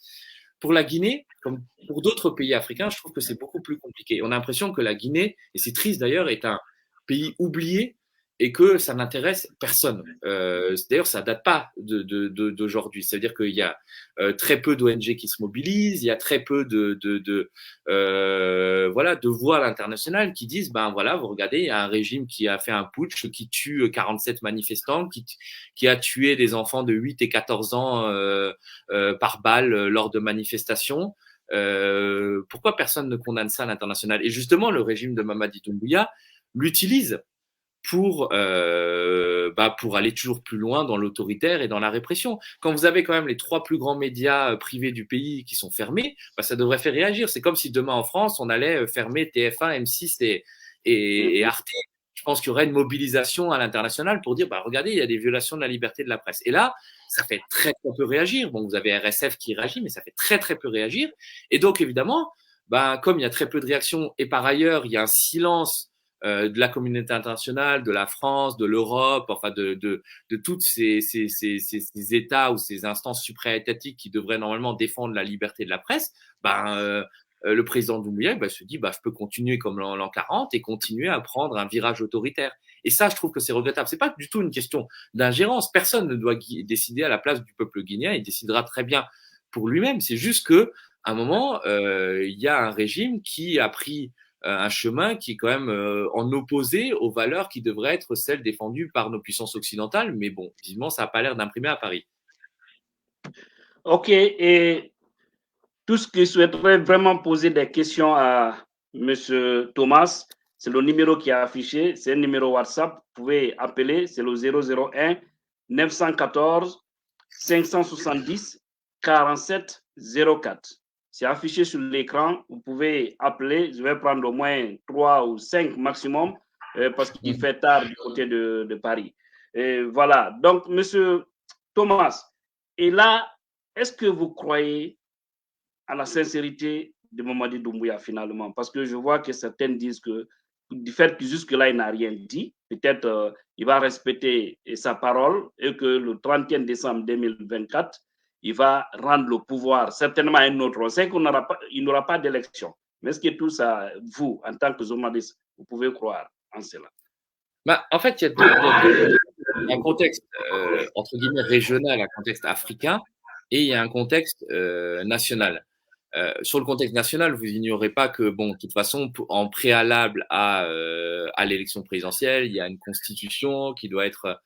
Speaker 2: Pour la Guinée, comme pour d'autres pays africains, je trouve que c'est beaucoup plus compliqué. On a l'impression que la Guinée, et c'est triste d'ailleurs, est un pays oublié et que ça n'intéresse personne. D'ailleurs, ça date pas d'aujourd'hui. C'est-à-dire qu'il y a très peu d'ONG qui se mobilisent, il y a très peu voilà, de voix à l'international qui disent, ben voilà, vous regardez, il y a un régime qui a fait un putsch, qui tue 47 manifestants, qui a tué des enfants de 8 et 14 ans par balle lors de manifestations. Pourquoi personne ne condamne ça à l'international? Et justement, le régime de Mamadi Doumbouya l'utilise pour aller toujours plus loin dans l'autoritaire et dans la répression. Quand vous avez quand même les 3 plus grands médias privés du pays qui sont fermés, ça devrait faire réagir. C'est comme si demain en France, on allait fermer TF1, M6 et Arte. Je pense qu'il y aurait une mobilisation à l'international pour dire, regardez, il y a des violations de la liberté de la presse. Et là, ça fait très, très peu réagir. Bon, vous avez RSF qui réagit, mais ça fait très, très peu réagir. Et donc, évidemment, comme il y a très peu de réactions et par ailleurs, il y a un silence de la communauté internationale, de la France, de l'Europe, enfin de toutes ces États ou ces instances supra-étatiques qui devraient normalement défendre la liberté de la presse, le président Doumbouya se dit je peux continuer comme l'an 40 et continuer à prendre un virage autoritaire. Et ça, je trouve que c'est regrettable. C'est pas du tout une question d'ingérence. Personne ne doit décider à la place du peuple guinéen. Il décidera très bien pour lui-même. C'est juste que à un moment, il y a un régime qui a pris un chemin qui est quand même en opposé aux valeurs qui devraient être celles défendues par nos puissances occidentales. Mais bon, visiblement, ça n'a pas l'air d'imprimer à Paris.
Speaker 1: Ok, et tous ceux qui souhaiteraient vraiment poser des questions à M. Thomas, c'est le numéro qui est affiché, c'est un numéro WhatsApp, vous pouvez appeler, c'est le 001 914 570 47 04. C'est affiché sur l'écran, vous pouvez appeler, je vais prendre au moins 3 ou 5 maximum, parce qu'il fait tard du côté de Paris. Et voilà, donc M. Thomas, et là, est-ce que vous croyez à la sincérité de Mamadi Doumbouya finalement? Parce que je vois que certains disent que du fait que jusque-là, il n'a rien dit, peut-être il va respecter sa parole et que le 31 décembre 2024, il va rendre le pouvoir certainement à un autre. On sait qu'il n'aura pas d'élection. Mais est-ce que tout ça, vous, en tant que journaliste, vous pouvez croire en cela?
Speaker 2: En fait, il y a un contexte, entre guillemets, régional, un contexte africain, et il y a un contexte national. Sur le contexte national, vous ignorez pas que, bon, de toute façon, en préalable à l'élection présidentielle, il y a une constitution qui doit être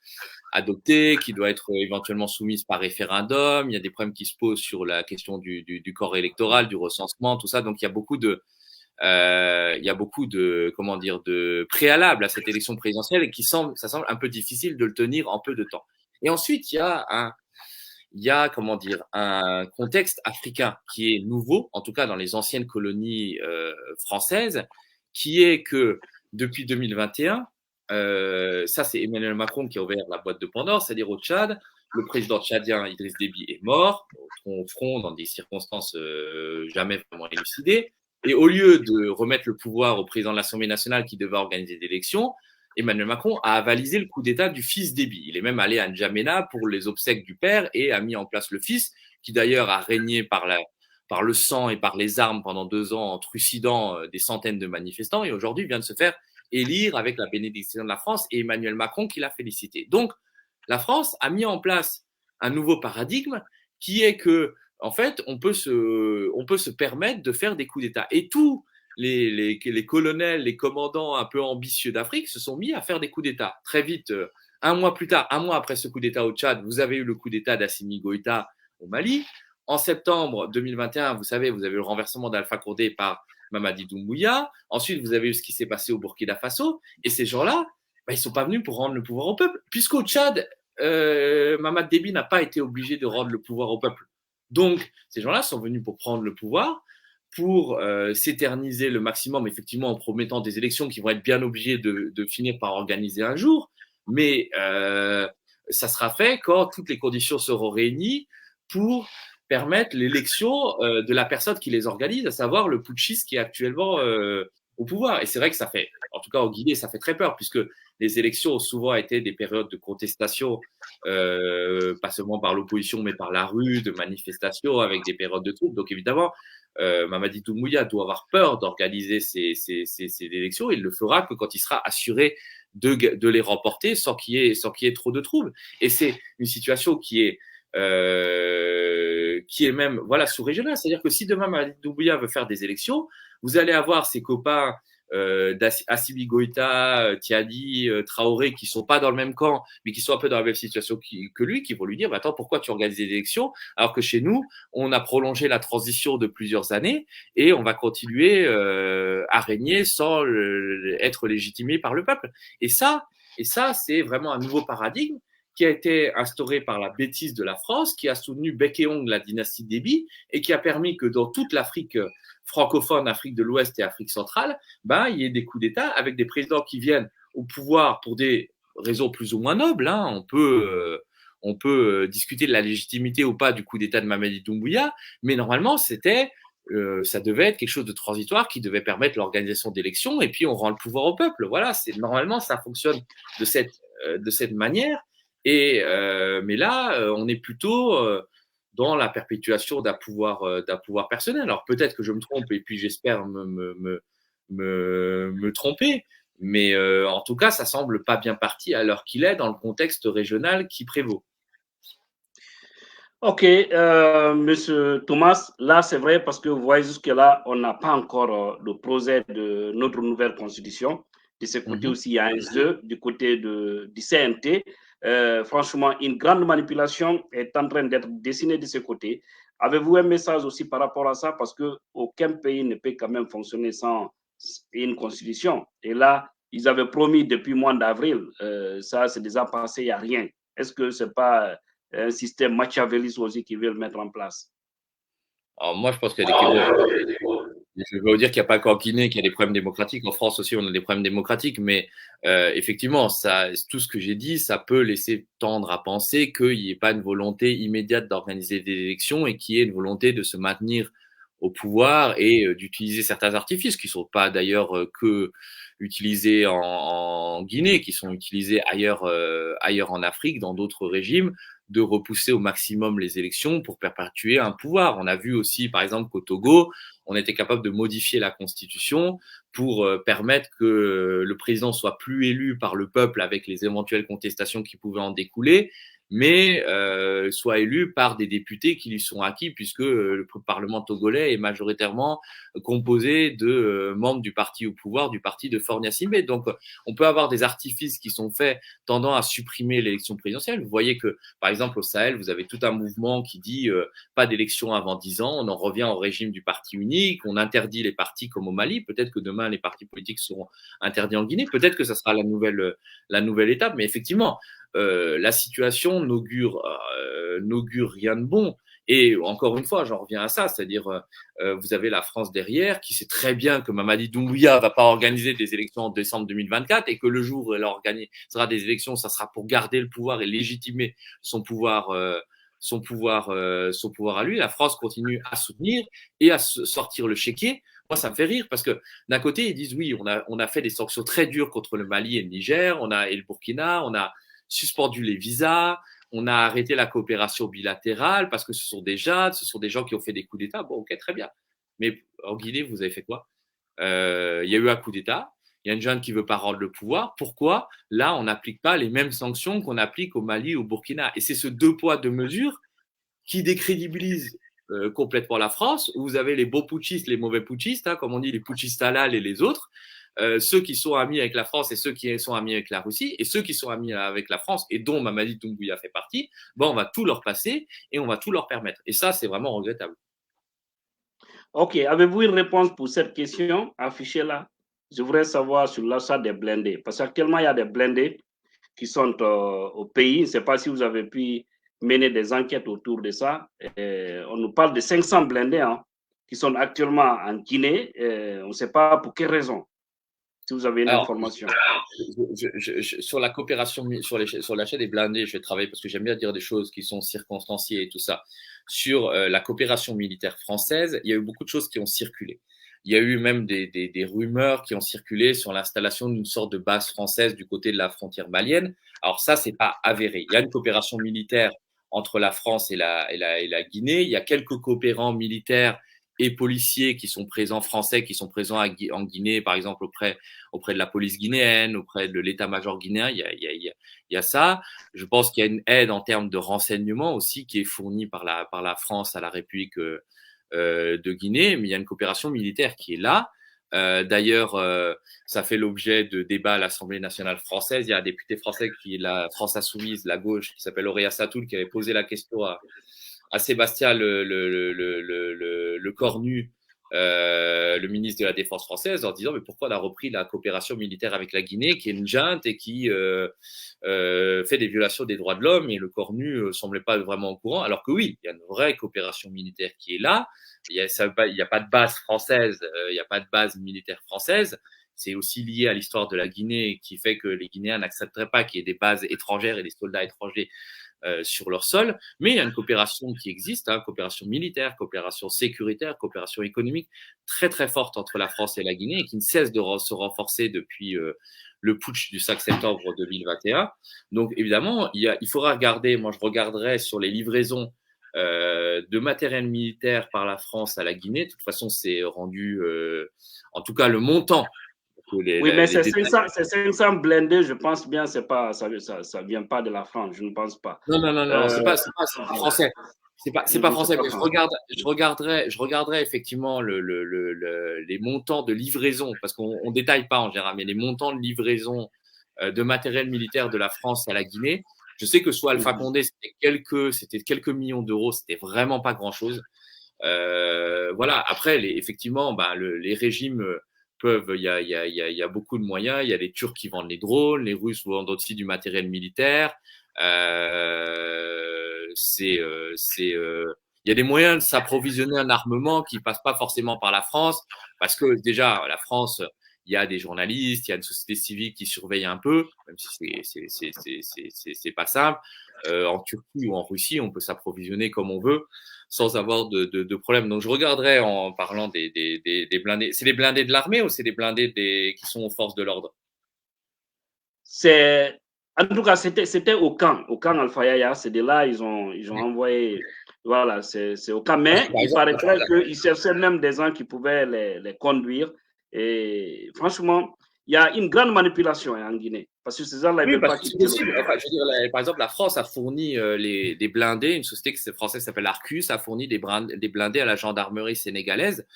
Speaker 2: adoptée, qui doit être éventuellement soumise par référendum. Il y a des problèmes qui se posent sur la question du corps électoral, du recensement, tout ça. Donc, il y a beaucoup de comment dire, de préalables à cette élection présidentielle et ça semble un peu difficile de le tenir en peu de temps. Et ensuite, il y a, comment dire, un contexte africain qui est nouveau, en tout cas dans les anciennes colonies françaises, qui est que depuis 2021, ça c'est Emmanuel Macron qui a ouvert la boîte de Pandore, c'est-à-dire au Tchad, le président tchadien Idriss Déby est mort au front dans des circonstances jamais vraiment élucidées. Et au lieu de remettre le pouvoir au président de l'Assemblée nationale qui devait organiser des élections, Emmanuel Macron a avalisé le coup d'État du fils Déby. Il est même allé à N'Djamena pour les obsèques du père et a mis en place le fils, qui d'ailleurs a régné par le sang et par les armes pendant 2 ans en trucidant des centaines de manifestants et aujourd'hui vient de se faire élire avec la bénédiction de la France et Emmanuel Macron qui l'a félicité. Donc, la France a mis en place un nouveau paradigme qui est que, en fait, on peut se permettre de faire des coups d'État. Et tous les colonels, les commandants un peu ambitieux d'Afrique se sont mis à faire des coups d'État. Très vite, un mois plus tard, un mois après ce coup d'État au Tchad, vous avez eu le coup d'État d'Assimi Goïta au Mali. En septembre 2021, vous savez, vous avez eu le renversement d'Alpha Condé par Mamadi Doumbouya. Ensuite, vous avez eu ce qui s'est passé au Burkina Faso. Et ces gens-là, ils ne sont pas venus pour rendre le pouvoir au peuple. Puisqu'au Tchad, Mamad Déby n'a pas été obligé de rendre le pouvoir au peuple. Donc, ces gens-là sont venus pour prendre le pouvoir, pour s'éterniser le maximum, effectivement, en promettant des élections qui vont être bien obligées de finir par organiser un jour. Mais ça sera fait quand toutes les conditions seront réunies pour permettre l'élection de la personne qui les organise, à savoir le putschiste qui est actuellement au pouvoir. Et c'est vrai que ça fait, en tout cas au Guinée, ça fait très peur, puisque les élections ont souvent été des périodes de contestation, pas seulement par l'opposition, mais par la rue, de manifestations, avec des périodes de troubles. Donc évidemment, Mamadi Doumbouya doit avoir peur d'organiser ces élections. Il le fera que quand il sera assuré de les remporter sans qu'il y ait trop de troubles. Et c'est une situation qui est même sous-régionale. C'est-à-dire que si demain Mamadi Doumbouya veut faire des élections, vous allez avoir ses copains Assimi Goïta, Tiani, Traoré, qui sont pas dans le même camp, mais qui sont un peu dans la même situation que lui, qui vont lui dire attends, pourquoi tu organises des élections alors que chez nous, on a prolongé la transition de plusieurs années et on va continuer à régner sans être légitimé par le peuple. Et ça, c'est vraiment un nouveau paradigme qui a été instauré par la bêtise de la France, qui a soutenu bec et ongle la dynastie Déby et qui a permis que dans toute l'Afrique francophone, Afrique de l'Ouest et Afrique centrale, il y ait des coups d'État avec des présidents qui viennent au pouvoir pour des raisons plus ou moins nobles. Hein. On peut discuter de la légitimité ou pas du coup d'État de Mamadi Doumbouya, mais normalement, c'était ça devait être quelque chose de transitoire qui devait permettre l'organisation d'élections et puis on rend le pouvoir au peuple. Voilà, normalement ça fonctionne de cette manière. Mais là, on est plutôt dans la perpétuation d'un pouvoir personnel. Alors peut-être que je me trompe et puis j'espère me tromper, mais en tout cas, ça semble pas bien parti à l'heure qu'il est dans le contexte régional qui prévaut.
Speaker 1: Ok, Monsieur Thomas, là c'est vrai parce que vous voyez jusque-là, on n'a pas encore le projet de notre nouvelle constitution. De ce côté aussi, il y a un jeu du côté du CNT. Franchement, une grande manipulation est en train d'être dessinée de ce côté. Avez-vous un message aussi par rapport à ça? Parce qu'aucun pays ne peut quand même fonctionner sans une constitution. Et là, ils avaient promis depuis le mois d'avril, ça c'est déjà passé, il n'y a rien. Est-ce que ce n'est pas un système machiavéliste aussi qu'ils veulent mettre en place?
Speaker 2: Alors moi, je pense qu'il y a des Québécois. Je vais vous dire qu'il n'y a pas qu'en Guinée qu'il y a des problèmes démocratiques. En France aussi, on a des problèmes démocratiques. Mais effectivement, ça, tout ce que j'ai dit, ça peut laisser tendre à penser qu'il n'y ait pas une volonté immédiate d'organiser des élections et qu'il y ait une volonté de se maintenir au pouvoir et d'utiliser certains artifices qui ne sont pas d'ailleurs que utilisés en Guinée, qui sont utilisés ailleurs en Afrique, dans d'autres régimes, de repousser au maximum les élections pour perpétuer un pouvoir. On a vu aussi, par exemple, qu'au Togo, on était capable de modifier la constitution pour permettre que le président soit plus élu par le peuple avec les éventuelles contestations qui pouvaient en découler, mais soit élu par des députés qui lui sont acquis, puisque le Parlement togolais est majoritairement composé de membres du parti au pouvoir, du parti de Faure Gnassingbé. Donc, on peut avoir des artifices qui sont faits tendant à supprimer l'élection présidentielle. Vous voyez que, par exemple, au Sahel, vous avez tout un mouvement qui dit pas d'élection avant 10 ans, on en revient au régime du parti unique, on interdit les partis comme au Mali. Peut-être que demain, les partis politiques seront interdits en Guinée. Peut-être que ça sera la nouvelle étape. Mais effectivement, la situation n'augure rien de bon. Et encore une fois, j'en reviens à ça, c'est-à-dire vous avez la France derrière qui sait très bien que Mamadi Doumbouya va pas organiser des élections en décembre 2024 et que le jour où elle organisera des élections, ça sera pour garder le pouvoir et légitimer son pouvoir à lui. La France continue à soutenir et à sortir le chéquier. Moi, ça me fait rire parce que d'un côté, ils disent oui, on a fait des sanctions très dures contre le Mali et le Niger, et le Burkina, on a suspendu les visas, on a arrêté la coopération bilatérale parce que ce sont des jades, ce sont des gens qui ont fait des coups d'État. Bon, ok, très bien. Mais en Guinée, vous avez fait quoi? Il y a eu un coup d'État, il y a une jeune qui veut pas rendre le pouvoir. Pourquoi là, on n'applique pas les mêmes sanctions qu'on applique au Mali ou au Burkina? Et c'est ce deux poids, deux mesures qui décrédibilise complètement la France, où vous avez les beaux putschistes, les mauvais putschistes, hein, comme on dit, les putschistes halal et les autres, ceux qui sont amis avec la France et ceux qui sont amis avec la Russie, et ceux qui sont amis avec la France, et dont Mamadi Doumbouya fait partie, on va tout leur passer et on va tout leur permettre. Et ça, c'est vraiment regrettable.
Speaker 1: Ok, avez-vous une réponse pour cette question affichée là? Je voudrais savoir sur l'achat des blindés, parce qu'actuellement, il y a des blindés qui sont au pays. Je ne sais pas si vous avez pu mener des enquêtes autour de ça. On nous parle de 500 blindés hein, qui sont actuellement en Guinée. On ne sait pas pour quelle raison, si vous avez une information.
Speaker 2: Sur la coopération, sur l'achat des blindés, je vais travailler parce que j'aime bien dire des choses qui sont circonstanciées et tout ça. Sur la coopération militaire française, il y a eu beaucoup de choses qui ont circulé. Il y a eu même des rumeurs qui ont circulé sur l'installation d'une sorte de base française du côté de la frontière malienne. Alors ça, c'est pas avéré. Il y a une coopération militaire entre la France et la Guinée. Il y a quelques coopérants militaires et policiers qui sont présents, français qui sont présents en Guinée, par exemple auprès de la police guinéenne, auprès de l'état-major guinéen. Il y a ça. Je pense qu'il y a une aide en termes de renseignement aussi qui est fournie par la France à la République de Guinée, mais il y a une coopération militaire qui est là. D'ailleurs, ça fait l'objet de débats à l'Assemblée nationale française. Il y a un député français qui est la France Insoumise, la gauche, qui s'appelle Auréa Satoul, qui avait posé la question à Sébastien le Cornu, le ministre de la Défense française, en disant mais pourquoi on a repris la coopération militaire avec la Guinée, qui est une junte et qui fait des violations des droits de l'homme, et le Cornu semblait pas vraiment au courant, alors que oui, il y a une vraie coopération militaire qui est là. Il y a pas de base française, il y a pas de base militaire française. C'est aussi lié à l'histoire de la Guinée qui fait que les Guinéens n'accepteraient pas qu'il y ait des bases étrangères et des soldats étrangers sur leur sol, mais il y a une coopération qui existe, hein, coopération militaire, coopération sécuritaire, coopération économique très très forte entre la France et la Guinée et qui ne cesse de se renforcer depuis le putsch du 5 septembre 2021. Donc évidemment, il faudra regarder, moi je regarderai sur les livraisons de matériel militaire par la France à la Guinée. De toute façon, c'est rendu, en tout cas le montant.
Speaker 1: Oui, mais c'est 500 blindés, je pense bien, c'est pas, ça vient pas de la France, je ne pense pas.
Speaker 2: Non, c'est pas français. C'est pas français. Mais je regarderai effectivement les montants de livraison, parce qu'on détaille pas en général, mais les montants de livraison de matériel militaire de la France à la Guinée. Je sais que soit Alpha Condé, c'était quelques millions d'euros, c'était vraiment pas grand chose. Voilà. Après, effectivement, les régimes peuvent, il y a beaucoup de moyens. Il y a les Turcs qui vendent les drones, les Russes vendent aussi du matériel militaire. Il y a des moyens de s'approvisionner un armement qui passe pas forcément par la France, parce que déjà la France, il y a des journalistes, il y a une société civile qui surveille un peu, même si c'est pas simple. En Turquie ou en Russie, on peut s'approvisionner comme on veut sans avoir de problème. Donc je regarderai en parlant des blindés. C'est des blindés de l'armée ou c'est des blindés qui sont aux forces de l'ordre?
Speaker 1: En tout cas, c'était au camp Alpha Yaya. C'est de là ils ont envoyé. Voilà, c'est au camp. Mais il paraîtrait qu'ils cherchaient même des gens qui pouvaient les conduire. Et franchement, il y a une grande manipulation en Guinée. Parce que ces gens-là, ils ne veulent pas quitter.
Speaker 2: Enfin, je veux dire, par exemple, la France a fourni des blindés. Une société française qui s'appelle Arcus a fourni des blindés à la gendarmerie sénégalaise.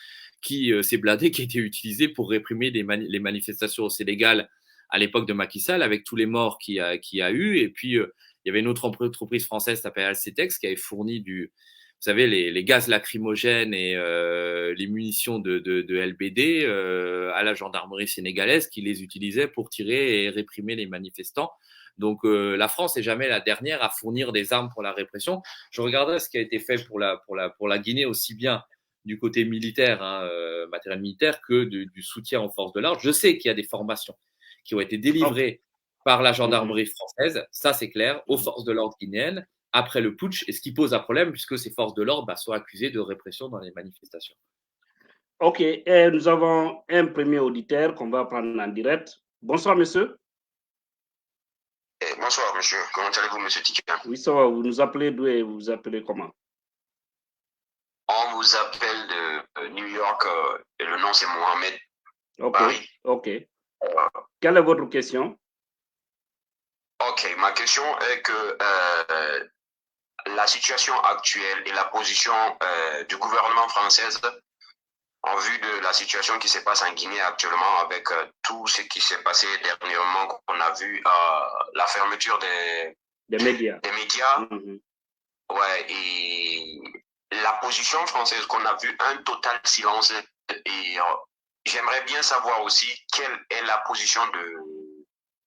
Speaker 2: Ces blindés qui étaient utilisés pour réprimer les manifestations au Sénégal à l'époque de Macky Sall, avec tous les morts qu'il y a eu. Et puis, il y avait une autre entreprise française qui s'appelle Alcetex qui avait fourni vous savez, les gaz lacrymogènes et les munitions de LBD à la gendarmerie sénégalaise qui les utilisait pour tirer et réprimer les manifestants. Donc, la France n'est jamais la dernière à fournir des armes pour la répression. Je regarderai ce qui a été fait pour la Guinée, aussi bien du côté militaire, hein, matériel militaire, que du soutien aux forces de l'ordre. Je sais qu'il y a des formations qui ont été délivrées par la gendarmerie française, ça c'est clair, aux forces de l'ordre guinéennes, après le putsch, et ce qui pose un problème puisque ces forces de l'ordre sont accusées de répression dans les manifestations.
Speaker 1: Ok, et nous avons un premier auditeur qu'on va prendre en direct. Bonsoir, monsieur.
Speaker 3: Bonsoir, monsieur. Comment allez-vous, monsieur Tiken?
Speaker 1: Oui, ça va. Vous nous appelez d'où et vous vous appelez comment?
Speaker 3: On vous appelle de New York et le nom c'est Mohamed.
Speaker 1: Ok,
Speaker 3: Paris.
Speaker 1: ok. Quelle est votre question?
Speaker 3: Ok, ma question est que la situation actuelle et la position du gouvernement français en vue de la situation qui se passe en Guinée actuellement avec tout ce qui s'est passé dernièrement, qu'on a vu la fermeture
Speaker 1: des médias.
Speaker 3: Ouais, et la position française qu'on a vu un total silence et j'aimerais bien savoir aussi quelle est la position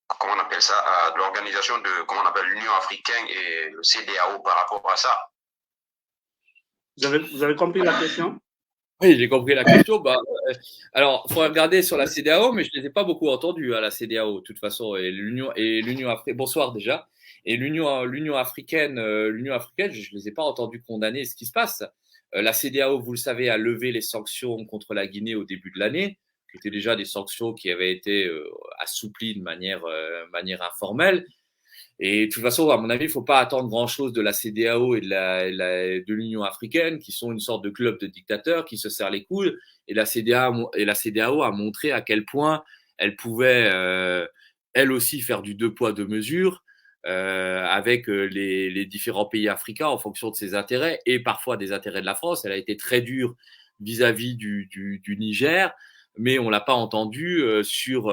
Speaker 3: comment on appelle ça, de l'organisation comment on appelle l'Union africaine et le CEDEAO par rapport à ça.
Speaker 1: Vous avez compris la question?
Speaker 2: Oui, j'ai compris la question. Alors, il faut regarder sur la CEDEAO, mais je ne les ai pas beaucoup entendus à la CEDEAO, de toute façon. Et l'Union africaine. Bonsoir déjà. Et l'Union africaine, je ne les ai pas entendus condamner ce qui se passe. La CEDEAO, vous le savez, a levé les sanctions contre la Guinée au début de l'année, qui étaient déjà des sanctions qui avaient été assouplies de manière informelle. Et de toute façon, à mon avis, il ne faut pas attendre grand-chose de la CEDEAO et de l'Union africaine, qui sont une sorte de club de dictateurs qui se serrent les coudes. Et la CEDEAO a montré à quel point elle pouvait, elle aussi, faire du deux poids, deux mesures avec les différents pays africains en fonction de ses intérêts et parfois des intérêts de la France. Elle a été très dure vis-à-vis du Niger, mais on ne l'a pas entendu sur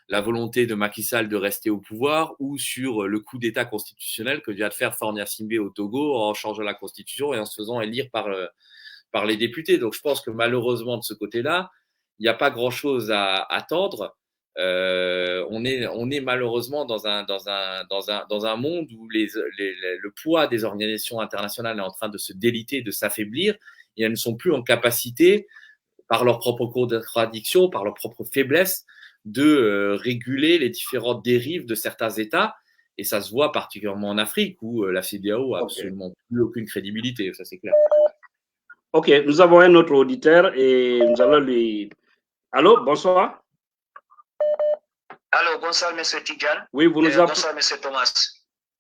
Speaker 2: la volonté de Macky Sall de rester au pouvoir ou sur le coup d'État constitutionnel que vient de faire Faure Gnassingbé au Togo en changeant la constitution et en se faisant élire par les députés. Donc je pense que malheureusement de ce côté-là, il n'y a pas grand-chose à attendre. On est malheureusement dans un monde où le poids des organisations internationales est en train de se déliter, de s'affaiblir, et elles ne sont plus en capacité, par leur propre contradiction, par leur propre faiblesse, de réguler les différentes dérives de certains États. Et ça se voit particulièrement en Afrique où la CEDEAO a absolument plus aucune crédibilité, ça c'est clair.
Speaker 1: Ok, nous avons un autre auditeur et nous allons lui... Allô, bonsoir.
Speaker 4: Allô, bonsoir, monsieur Tidjane.
Speaker 1: Oui, vous nous appelez...
Speaker 4: Bonsoir, monsieur Thomas.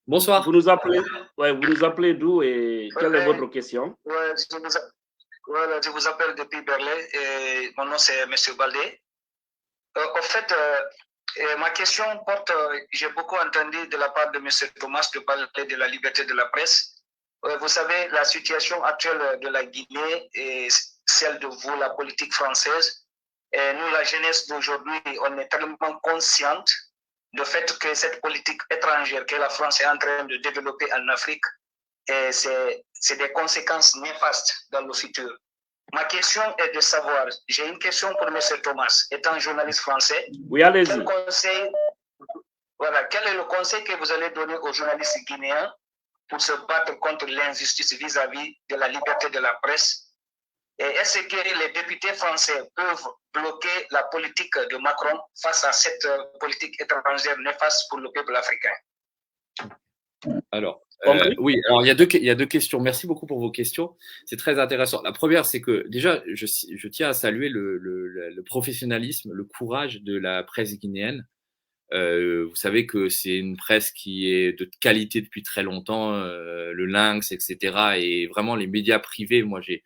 Speaker 2: Bonsoir.
Speaker 1: Vous nous appelez d'où et quelle est votre question?
Speaker 4: Voilà, je vous appelle depuis Berlin et mon nom c'est monsieur Baldé. En fait, ma question porte, j'ai beaucoup entendu de la part de monsieur Thomas de parler de la liberté de la presse. Vous savez, la situation actuelle de la Guinée et celle de vous, la politique française, et nous, la jeunesse d'aujourd'hui, on est tellement consciente du fait que cette politique étrangère que la France est en train de développer en Afrique, c'est des conséquences néfastes dans le futur. Ma question est de savoir, j'ai une question pour M. Thomas, étant journaliste français.
Speaker 1: Oui, allez-y.
Speaker 4: Quel est le conseil que vous allez donner aux journalistes guinéens pour se battre contre l'injustice vis-à-vis de la liberté de la presse? Et est-ce que les députés français peuvent bloquer la politique de Macron face à cette politique étrangère néfaste pour le peuple africain?
Speaker 2: Alors, oui, alors il y a deux questions. Merci beaucoup pour vos questions. C'est très intéressant. La première, c'est que déjà, je tiens à saluer le professionnalisme, le courage de la presse guinéenne. Vous savez que c'est une presse qui est de qualité depuis très longtemps, le Lynx, etc. Et vraiment, les médias privés, moi, j'ai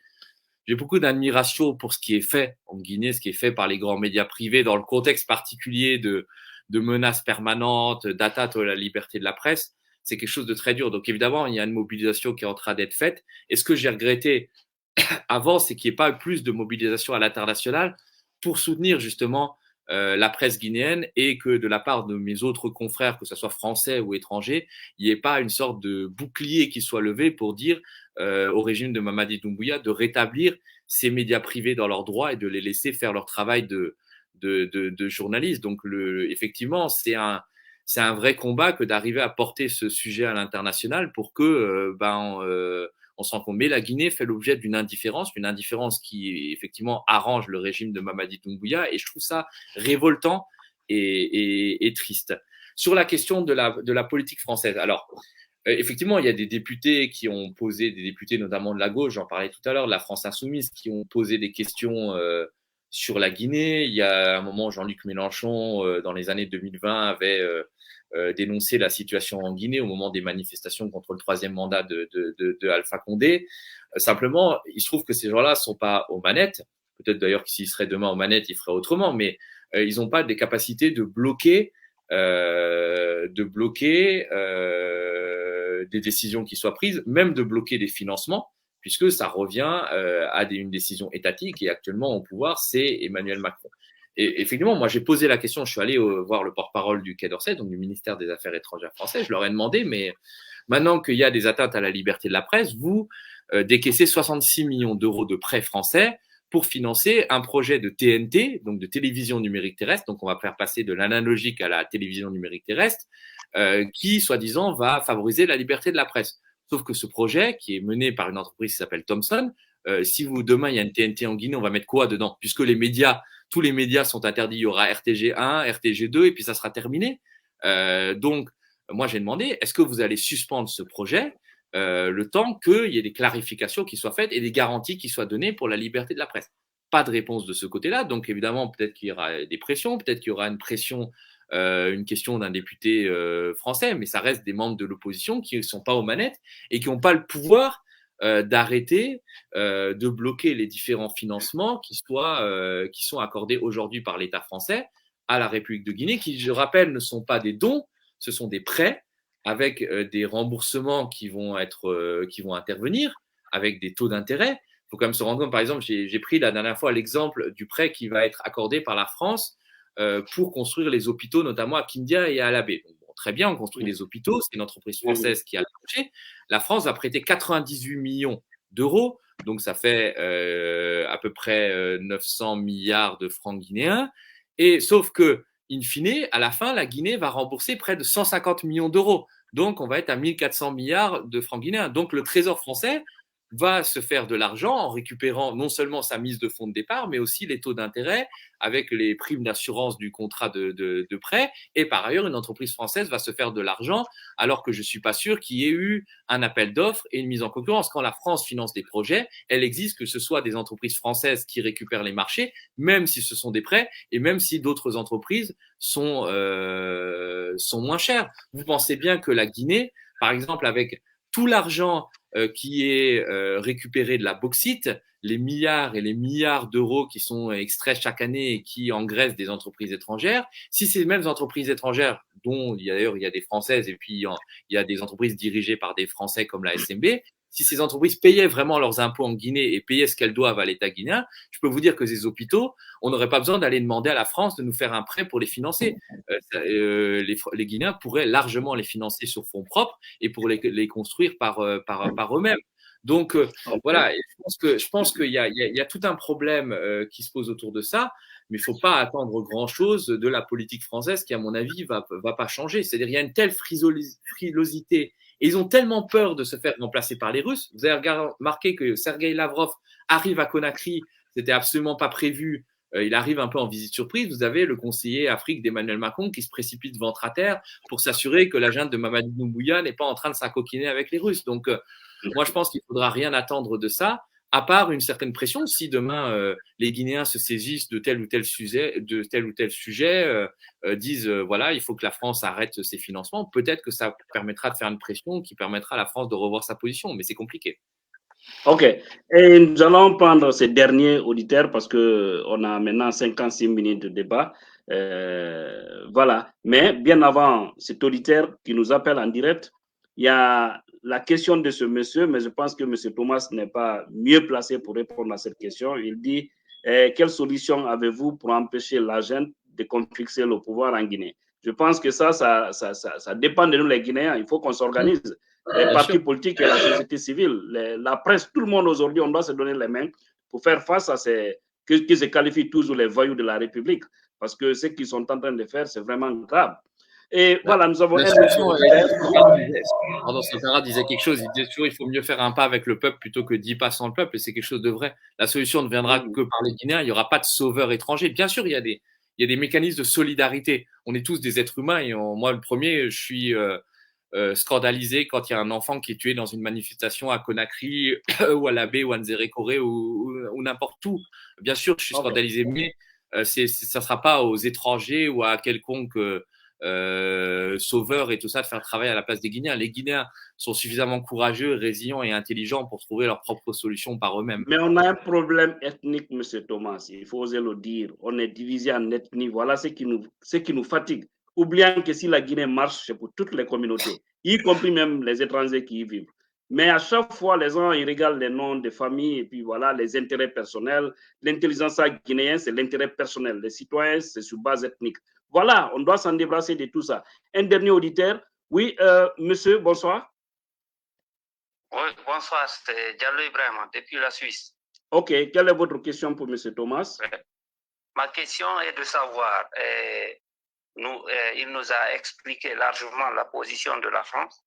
Speaker 2: beaucoup d'admiration pour ce qui est fait en Guinée, ce qui est fait par les grands médias privés dans le contexte particulier de menaces permanentes, d'atteinte à la liberté de la presse. C'est quelque chose de très dur. Donc évidemment, il y a une mobilisation qui est en train d'être faite. Et ce que j'ai regretté avant, c'est qu'il n'y ait pas plus de mobilisation à l'international pour soutenir justement la presse guinéenne et que de la part de mes autres confrères, que ce soit français ou étrangers, il n'y ait pas une sorte de bouclier qui soit levé pour dire au régime de Mamadi Doumbouya de rétablir ces médias privés dans leurs droits et de les laisser faire leur travail de journaliste. Donc effectivement, c'est un vrai combat que d'arriver à porter ce sujet à l'international pour que on se rend compte. Mais la Guinée fait l'objet d'une indifférence qui effectivement arrange le régime de Mamadi Doumbouya, et je trouve ça révoltant et triste. Sur la question de la politique française, alors effectivement, il y a des députés qui ont posé, des députés notamment de la gauche, j'en parlais tout à l'heure, de la France Insoumise, qui ont posé des questions sur la Guinée. Il y a un moment, Jean-Luc Mélenchon, dans les années 2020, avait dénoncé la situation en Guinée au moment des manifestations contre le troisième mandat de Alpha Condé. Simplement, il se trouve que ces gens-là ne sont pas aux manettes. Peut-être d'ailleurs que s'ils seraient demain aux manettes, ils feraient autrement, mais ils n'ont pas des capacités de bloquer des décisions qui soient prises, même de bloquer des financements, puisque ça revient à une décision étatique, et actuellement au pouvoir, c'est Emmanuel Macron. Et effectivement, moi j'ai posé la question, je suis allé voir le porte-parole du Quai d'Orsay, donc du ministère des Affaires étrangères français, je leur ai demandé, mais maintenant qu'il y a des atteintes à la liberté de la presse, vous décaissez 66 millions d'euros de prêts français pour financer un projet de TNT, donc de télévision numérique terrestre, donc on va faire passer de l'analogique à la télévision numérique terrestre, qui, soi-disant, va favoriser la liberté de la presse. Sauf que ce projet, qui est mené par une entreprise qui s'appelle Thomson, si demain il y a une TNT en Guinée, on va mettre quoi dedans? Puisque tous les médias sont interdits, il y aura RTG1, RTG2, et puis ça sera terminé. Donc, moi j'ai demandé, est-ce que vous allez suspendre ce projet le temps qu'il y ait des clarifications qui soient faites et des garanties qui soient données pour la liberté de la presse? Pas de réponse de ce côté-là. Donc évidemment, peut-être qu'il y aura des pressions, peut-être qu'il y aura une pression, une question d'un député français, mais ça reste des membres de l'opposition qui ne sont pas aux manettes et qui n'ont pas le pouvoir d'arrêter, de bloquer les différents financements qui sont accordés aujourd'hui par l'État français à la République de Guinée, qui, je rappelle, ne sont pas des dons, ce sont des prêts avec des remboursements qui vont intervenir avec des taux d'intérêt. Il faut quand même se rendre compte, par exemple, j'ai pris la dernière fois l'exemple du prêt qui va être accordé par la France pour construire les hôpitaux, notamment à Kindia et à Alabé. Donc, bon, très bien, on construit des hôpitaux, c'est une entreprise française qui a lâché. La France va prêter 98 millions d'euros, donc ça fait à peu près 900 milliards de francs guinéens. Et sauf que, in fine, à la fin, la Guinée va rembourser près de 150 millions d'euros. Donc, on va être à 1400 milliards de francs guinéens. Donc, le Trésor français va se faire de l'argent en récupérant non seulement sa mise de fonds de départ, mais aussi les taux d'intérêt avec les primes d'assurance du contrat de prêt. Et par ailleurs, une entreprise française va se faire de l'argent alors que je ne suis pas sûr qu'il y ait eu un appel d'offres et une mise en concurrence. Quand la France finance des projets, elle existe que ce soit des entreprises françaises qui récupèrent les marchés, même si ce sont des prêts et même si d'autres entreprises sont moins chères. Vous pensez bien que la Guinée, par exemple, avec tout l'argent qui est récupéré de la bauxite, les milliards et les milliards d'euros qui sont extraits chaque année et qui engraissent des entreprises étrangères, si ces mêmes entreprises étrangères, dont d'ailleurs il y a des françaises et puis il y a des entreprises dirigées par des Français comme la SMB, si ces entreprises payaient vraiment leurs impôts en Guinée et payaient ce qu'elles doivent à l'État guinéen, je peux vous dire que ces hôpitaux, on n'aurait pas besoin d'aller demander à la France de nous faire un prêt pour les financer. Les Guinéens pourraient largement les financer sur fonds propres et pour les construire par eux-mêmes. Donc voilà, je pense qu'il y a tout un problème qui se pose autour de ça, mais il ne faut pas attendre grand-chose de la politique française qui, à mon avis, va pas changer. C'est-à-dire il y a une telle frilosité et ils ont tellement peur de se faire remplacer par les Russes. Vous avez remarqué que Sergueï Lavrov arrive à Conakry, c'était absolument pas prévu. Il arrive un peu en visite surprise. Vous avez le conseiller Afrique d'Emmanuel Macron qui se précipite ventre à terre pour s'assurer que la junte de Mamadi Doumbouya n'est pas en train de s'acoquiner avec les Russes. Donc, moi, je pense qu'il ne faudra rien attendre de ça, à part une certaine pression. Si demain, les Guinéens se saisissent de tel ou tel sujet, disent voilà, il faut que la France arrête ses financements, peut-être que ça permettra de faire une pression qui permettra à la France de revoir sa position, mais c'est compliqué.
Speaker 1: OK. Et nous allons prendre ces derniers auditeurs parce qu'on a maintenant 56 minutes de débat. Voilà. Mais bien avant cet auditeur qui nous appelle en direct, il y a la question de ce monsieur, mais je pense que M. Thomas n'est pas mieux placé pour répondre à cette question. Il dit quelle solution avez-vous pour empêcher la junte de confisquer le pouvoir en Guinée? Je pense que ça dépend de nous les Guinéens. Il faut qu'on s'organise. Les partis politiques et la société civile, la presse, tout le monde aujourd'hui, on doit se donner les mains pour faire face à ces qui se qualifient toujours les voyous de la République. Parce que ce qu'ils sont en train de faire, c'est vraiment grave. Et voilà, nous avons
Speaker 2: Pardon, Sankara disait quelque chose, il disait toujours il faut mieux faire un pas avec le peuple plutôt que 10 pas sans le peuple, et c'est quelque chose de vrai. La solution ne viendra que par les Guinéens, il n'y aura pas de sauveurs étrangers. Bien sûr, il y a des mécanismes de solidarité. On est tous des êtres humains, et moi, le premier, je suis scandalisé quand il y a un enfant qui est tué dans une manifestation à Conakry ou à Labé ou à Nzérékoré ou n'importe où. Bien sûr, je suis scandalisé, mais ça ne sera pas aux étrangers ou à quelconque sauveurs et tout ça de faire travailler à la place des Guinéens. Les Guinéens sont suffisamment courageux, résilients et intelligents pour trouver leurs propres solutions par eux-mêmes.
Speaker 1: Mais on a un problème ethnique, M. Thomas, il faut oser le dire. On est divisé en ethnie. Voilà ce qui nous fatigue. Oubliant que si la Guinée marche, c'est pour toutes les communautés, y compris même les étrangers qui y vivent. Mais à chaque fois, les gens, ils regardent les noms des familles et puis voilà, les intérêts personnels. L'intelligence guinéenne, c'est l'intérêt personnel. Les citoyens, c'est sur base ethnique. Voilà, on doit s'en débarrasser de tout ça. Un dernier auditeur. Oui, monsieur, bonsoir.
Speaker 5: Oui, bonsoir, c'est Diallo Ibrahim, depuis la Suisse.
Speaker 1: OK, quelle est votre question pour monsieur Thomas?
Speaker 5: Ma question est de savoir, il nous a expliqué largement la position de la France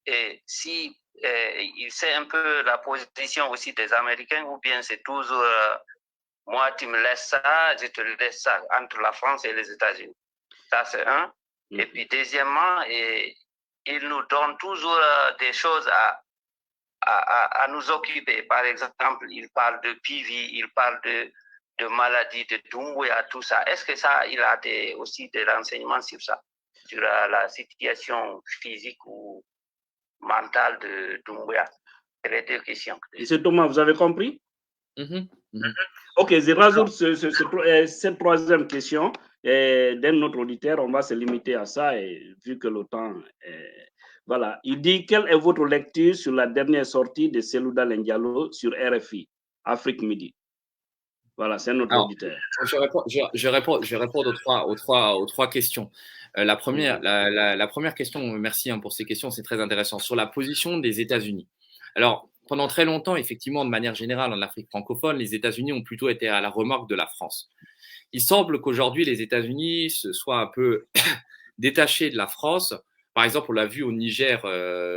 Speaker 5: et si il sait un peu la position aussi des Américains ou bien c'est toujours moi tu me laisses ça, je te laisse ça entre la France et les États-Unis. Ça c'est un. Et puis deuxièmement, il nous donne toujours des choses à nous occuper. Par exemple, il parle de PV, il parle de maladies de Doumbouya, tout ça. Est-ce que ça, il a aussi des renseignements sur ça, sur la situation physique ou mentale de Doumbouya? C'est les deux questions.
Speaker 1: Monsieur Thomas, vous avez compris? OK, je rajoute cette troisième question d'un autre auditeur. On va se limiter à ça, et vu que le temps est... Voilà, il dit, quelle est votre lecture sur la dernière sortie de Selouda Lendialo sur RFI, Afrique Midi? Voilà, c'est notre auditeur.
Speaker 2: Je vais répondre aux trois questions. La première question, merci pour ces questions, c'est très intéressant, sur la position des États-Unis. Alors, pendant très longtemps, effectivement, de manière générale, en Afrique francophone, les États-Unis ont plutôt été à la remorque de la France. Il semble qu'aujourd'hui, les États-Unis se soient un peu détachés de la France. Par exemple, on l'a vu au Niger,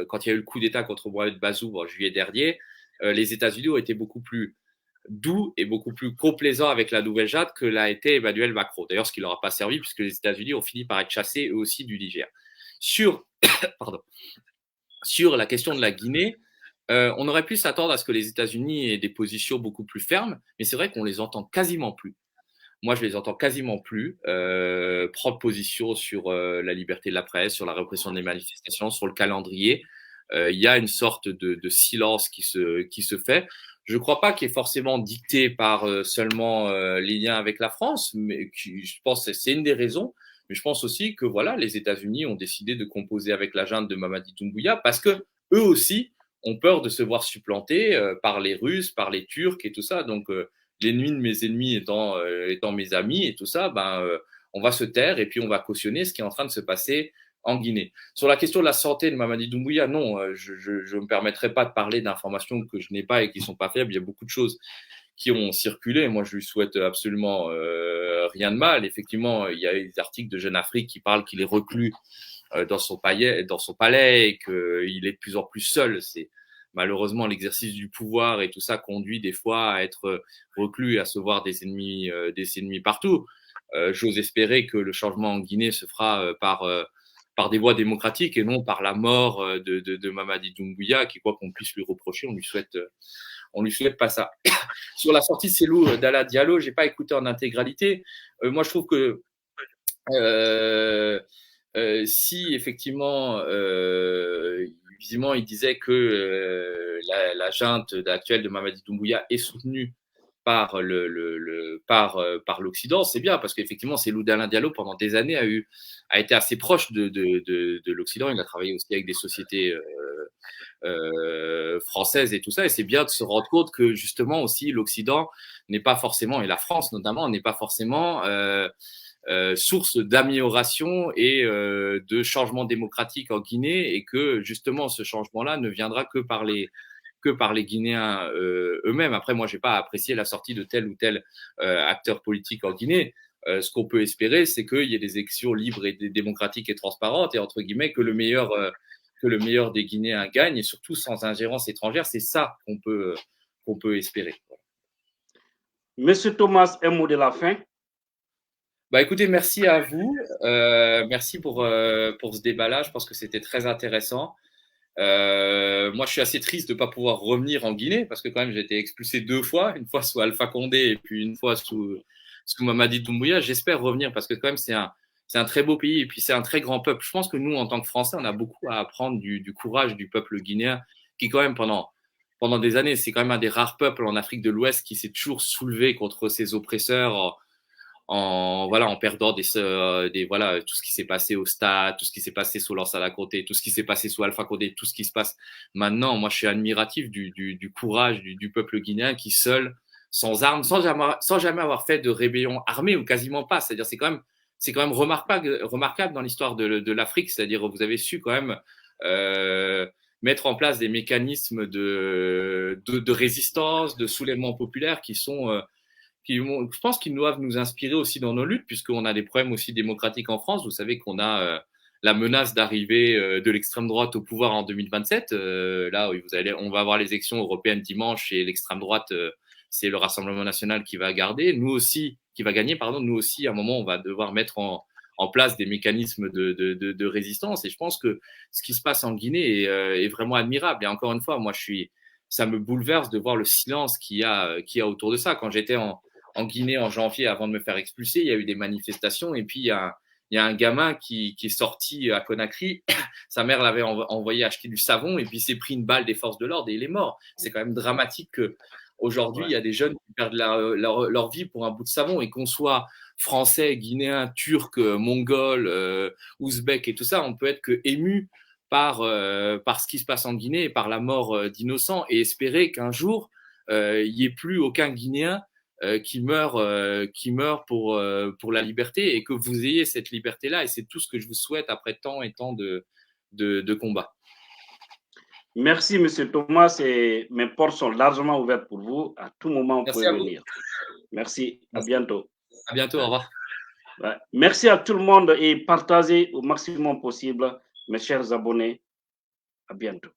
Speaker 2: quand il y a eu le coup d'État contre Mohamed Bazoum en juillet dernier, les États-Unis ont été beaucoup plus doux et beaucoup plus complaisants avec la nouvelle junte que l'a été Emmanuel Macron. D'ailleurs, ce qui ne leur a pas servi, puisque les États-Unis ont fini par être chassés eux aussi du Niger. Sur la question de la Guinée, on aurait pu s'attendre à ce que les États-Unis aient des positions beaucoup plus fermes, mais c'est vrai qu'on les entend quasiment plus. Moi, je les entends quasiment plus prendre position sur la liberté de la presse, sur la répression des manifestations, sur le calendrier. Il y a une sorte de silence qui se fait. Je ne crois pas qu'il est forcément dicté par seulement les liens avec la France, mais je pense que c'est une des raisons. Mais je pense aussi que voilà, les États-Unis ont décidé de composer avec la junte de Mamadi Doumbouya parce que eux aussi ont peur de se voir supplantés par les Russes, par les Turcs et tout ça. Donc l'ennemi de mes ennemis étant mes amis et tout ça, on va se taire et puis on va cautionner ce qui est en train de se passer en Guinée. Sur la question de la santé de Mamadi Doumbouya, non, je ne me permettrai pas de parler d'informations que je n'ai pas et qui ne sont pas fiables. Il y a beaucoup de choses qui ont circulé. Moi, je lui souhaite absolument rien de mal. Effectivement, il y a des articles de Jeune Afrique qui parlent qu'il est reclus dans son palais et qu'il est de plus en plus seul. C'est malheureusement l'exercice du pouvoir et tout ça conduit des fois à être reclus et à se voir des ennemis partout. J'ose espérer que le changement en Guinée se fera par des voies démocratiques et non par la mort de Mamadi Doumbouya, qui, quoi qu'on puisse lui reprocher, on lui souhaite pas ça. Sur la sortie de Cellou Dalla Diallo, j'ai pas écouté en intégralité. Moi, je trouve que si effectivement, visiblement, il disait que la junte actuelle de Mamadi Doumbouya est soutenue par l'Occident, c'est bien parce qu'effectivement, Cellou Dalla Diallo pendant des années a été assez proche de l'Occident. Il a travaillé aussi avec des sociétés françaises et tout ça, et c'est bien de se rendre compte que justement aussi l'Occident n'est pas forcément, et la France notamment, n'est pas forcément source d'amélioration et de changement démocratique en Guinée, et que justement ce changement-là ne viendra que par les Guinéens eux-mêmes. Après, moi, j'ai pas apprécié la sortie de tel ou tel acteur politique en Guinée. Ce qu'on peut espérer, c'est qu'il y ait des élections libres et démocratiques et transparentes, et entre guillemets que le meilleur des Guinéens gagne, et surtout sans ingérence étrangère. C'est ça qu'on peut espérer.
Speaker 1: Monsieur Thomas, un mot de la fin.
Speaker 2: Écoutez, merci à vous. Merci pour ce débat-là. Je pense que c'était très intéressant. Moi, je suis assez triste de ne pas pouvoir revenir en Guinée parce que quand même, j'ai été expulsé 2 fois, une fois sous Alpha Condé et puis une fois sous Mamadi Doumbouya. J'espère revenir parce que quand même, c'est un très beau pays et puis c'est un très grand peuple. Je pense que nous, en tant que Français, on a beaucoup à apprendre du courage du peuple guinéen qui quand même pendant des années, c'est quand même un des rares peuples en Afrique de l'Ouest qui s'est toujours soulevé contre ses oppresseurs en perdant tout ce qui s'est passé au stade, tout ce qui s'est passé sous Lansana Conté, tout ce qui s'est passé sous Alpha Condé, tout ce qui se passe maintenant. Moi, je suis admiratif du courage du peuple guinéen qui seul, sans armes, sans jamais avoir fait de rébellion armée ou quasiment pas. C'est-à-dire, c'est quand même remarquable dans l'histoire de l'Afrique. C'est-à-dire, vous avez su quand même mettre en place des mécanismes de résistance, de soulèvement populaire qui sont je pense qu'ils doivent nous inspirer aussi dans nos luttes, puisqu'on a des problèmes aussi démocratiques en France. Vous savez qu'on a la menace d'arrivée de l'extrême droite au pouvoir en 2027. Là, on va avoir les élections européennes dimanche et l'extrême droite, c'est le Rassemblement national qui va gagner. Nous aussi, à un moment, on va devoir mettre en place des mécanismes de résistance. Et je pense que ce qui se passe en Guinée est vraiment admirable. Et encore une fois, moi, ça me bouleverse de voir le silence qu'il y a autour de ça. Quand j'étais en Guinée en janvier, avant de me faire expulser, il y a eu des manifestations et puis il y a un gamin qui est sorti à Conakry. Sa mère l'avait envoyé acheter du savon et puis il s'est pris une balle des forces de l'ordre et il est mort. C'est quand même dramatique qu'aujourd'hui, il y a des jeunes qui perdent leur vie pour un bout de savon, et qu'on soit français, guinéen, turc, mongol, ouzbek et tout ça, on peut être que ému par ce qui se passe en Guinée et par la mort d'innocents, et espérer qu'un jour, il n'y ait plus aucun Guinéen qui meurt pour la liberté, et que vous ayez cette liberté-là. Et c'est tout ce que je vous souhaite après tant et tant de combats.
Speaker 1: Merci, Monsieur Thomas. Et mes portes sont largement ouvertes pour vous. À tout moment, vous pouvez venir. Merci. À bientôt.
Speaker 2: À bientôt. Au revoir.
Speaker 1: Ouais. Merci à tout le monde et partagez au maximum possible, mes chers abonnés. À bientôt.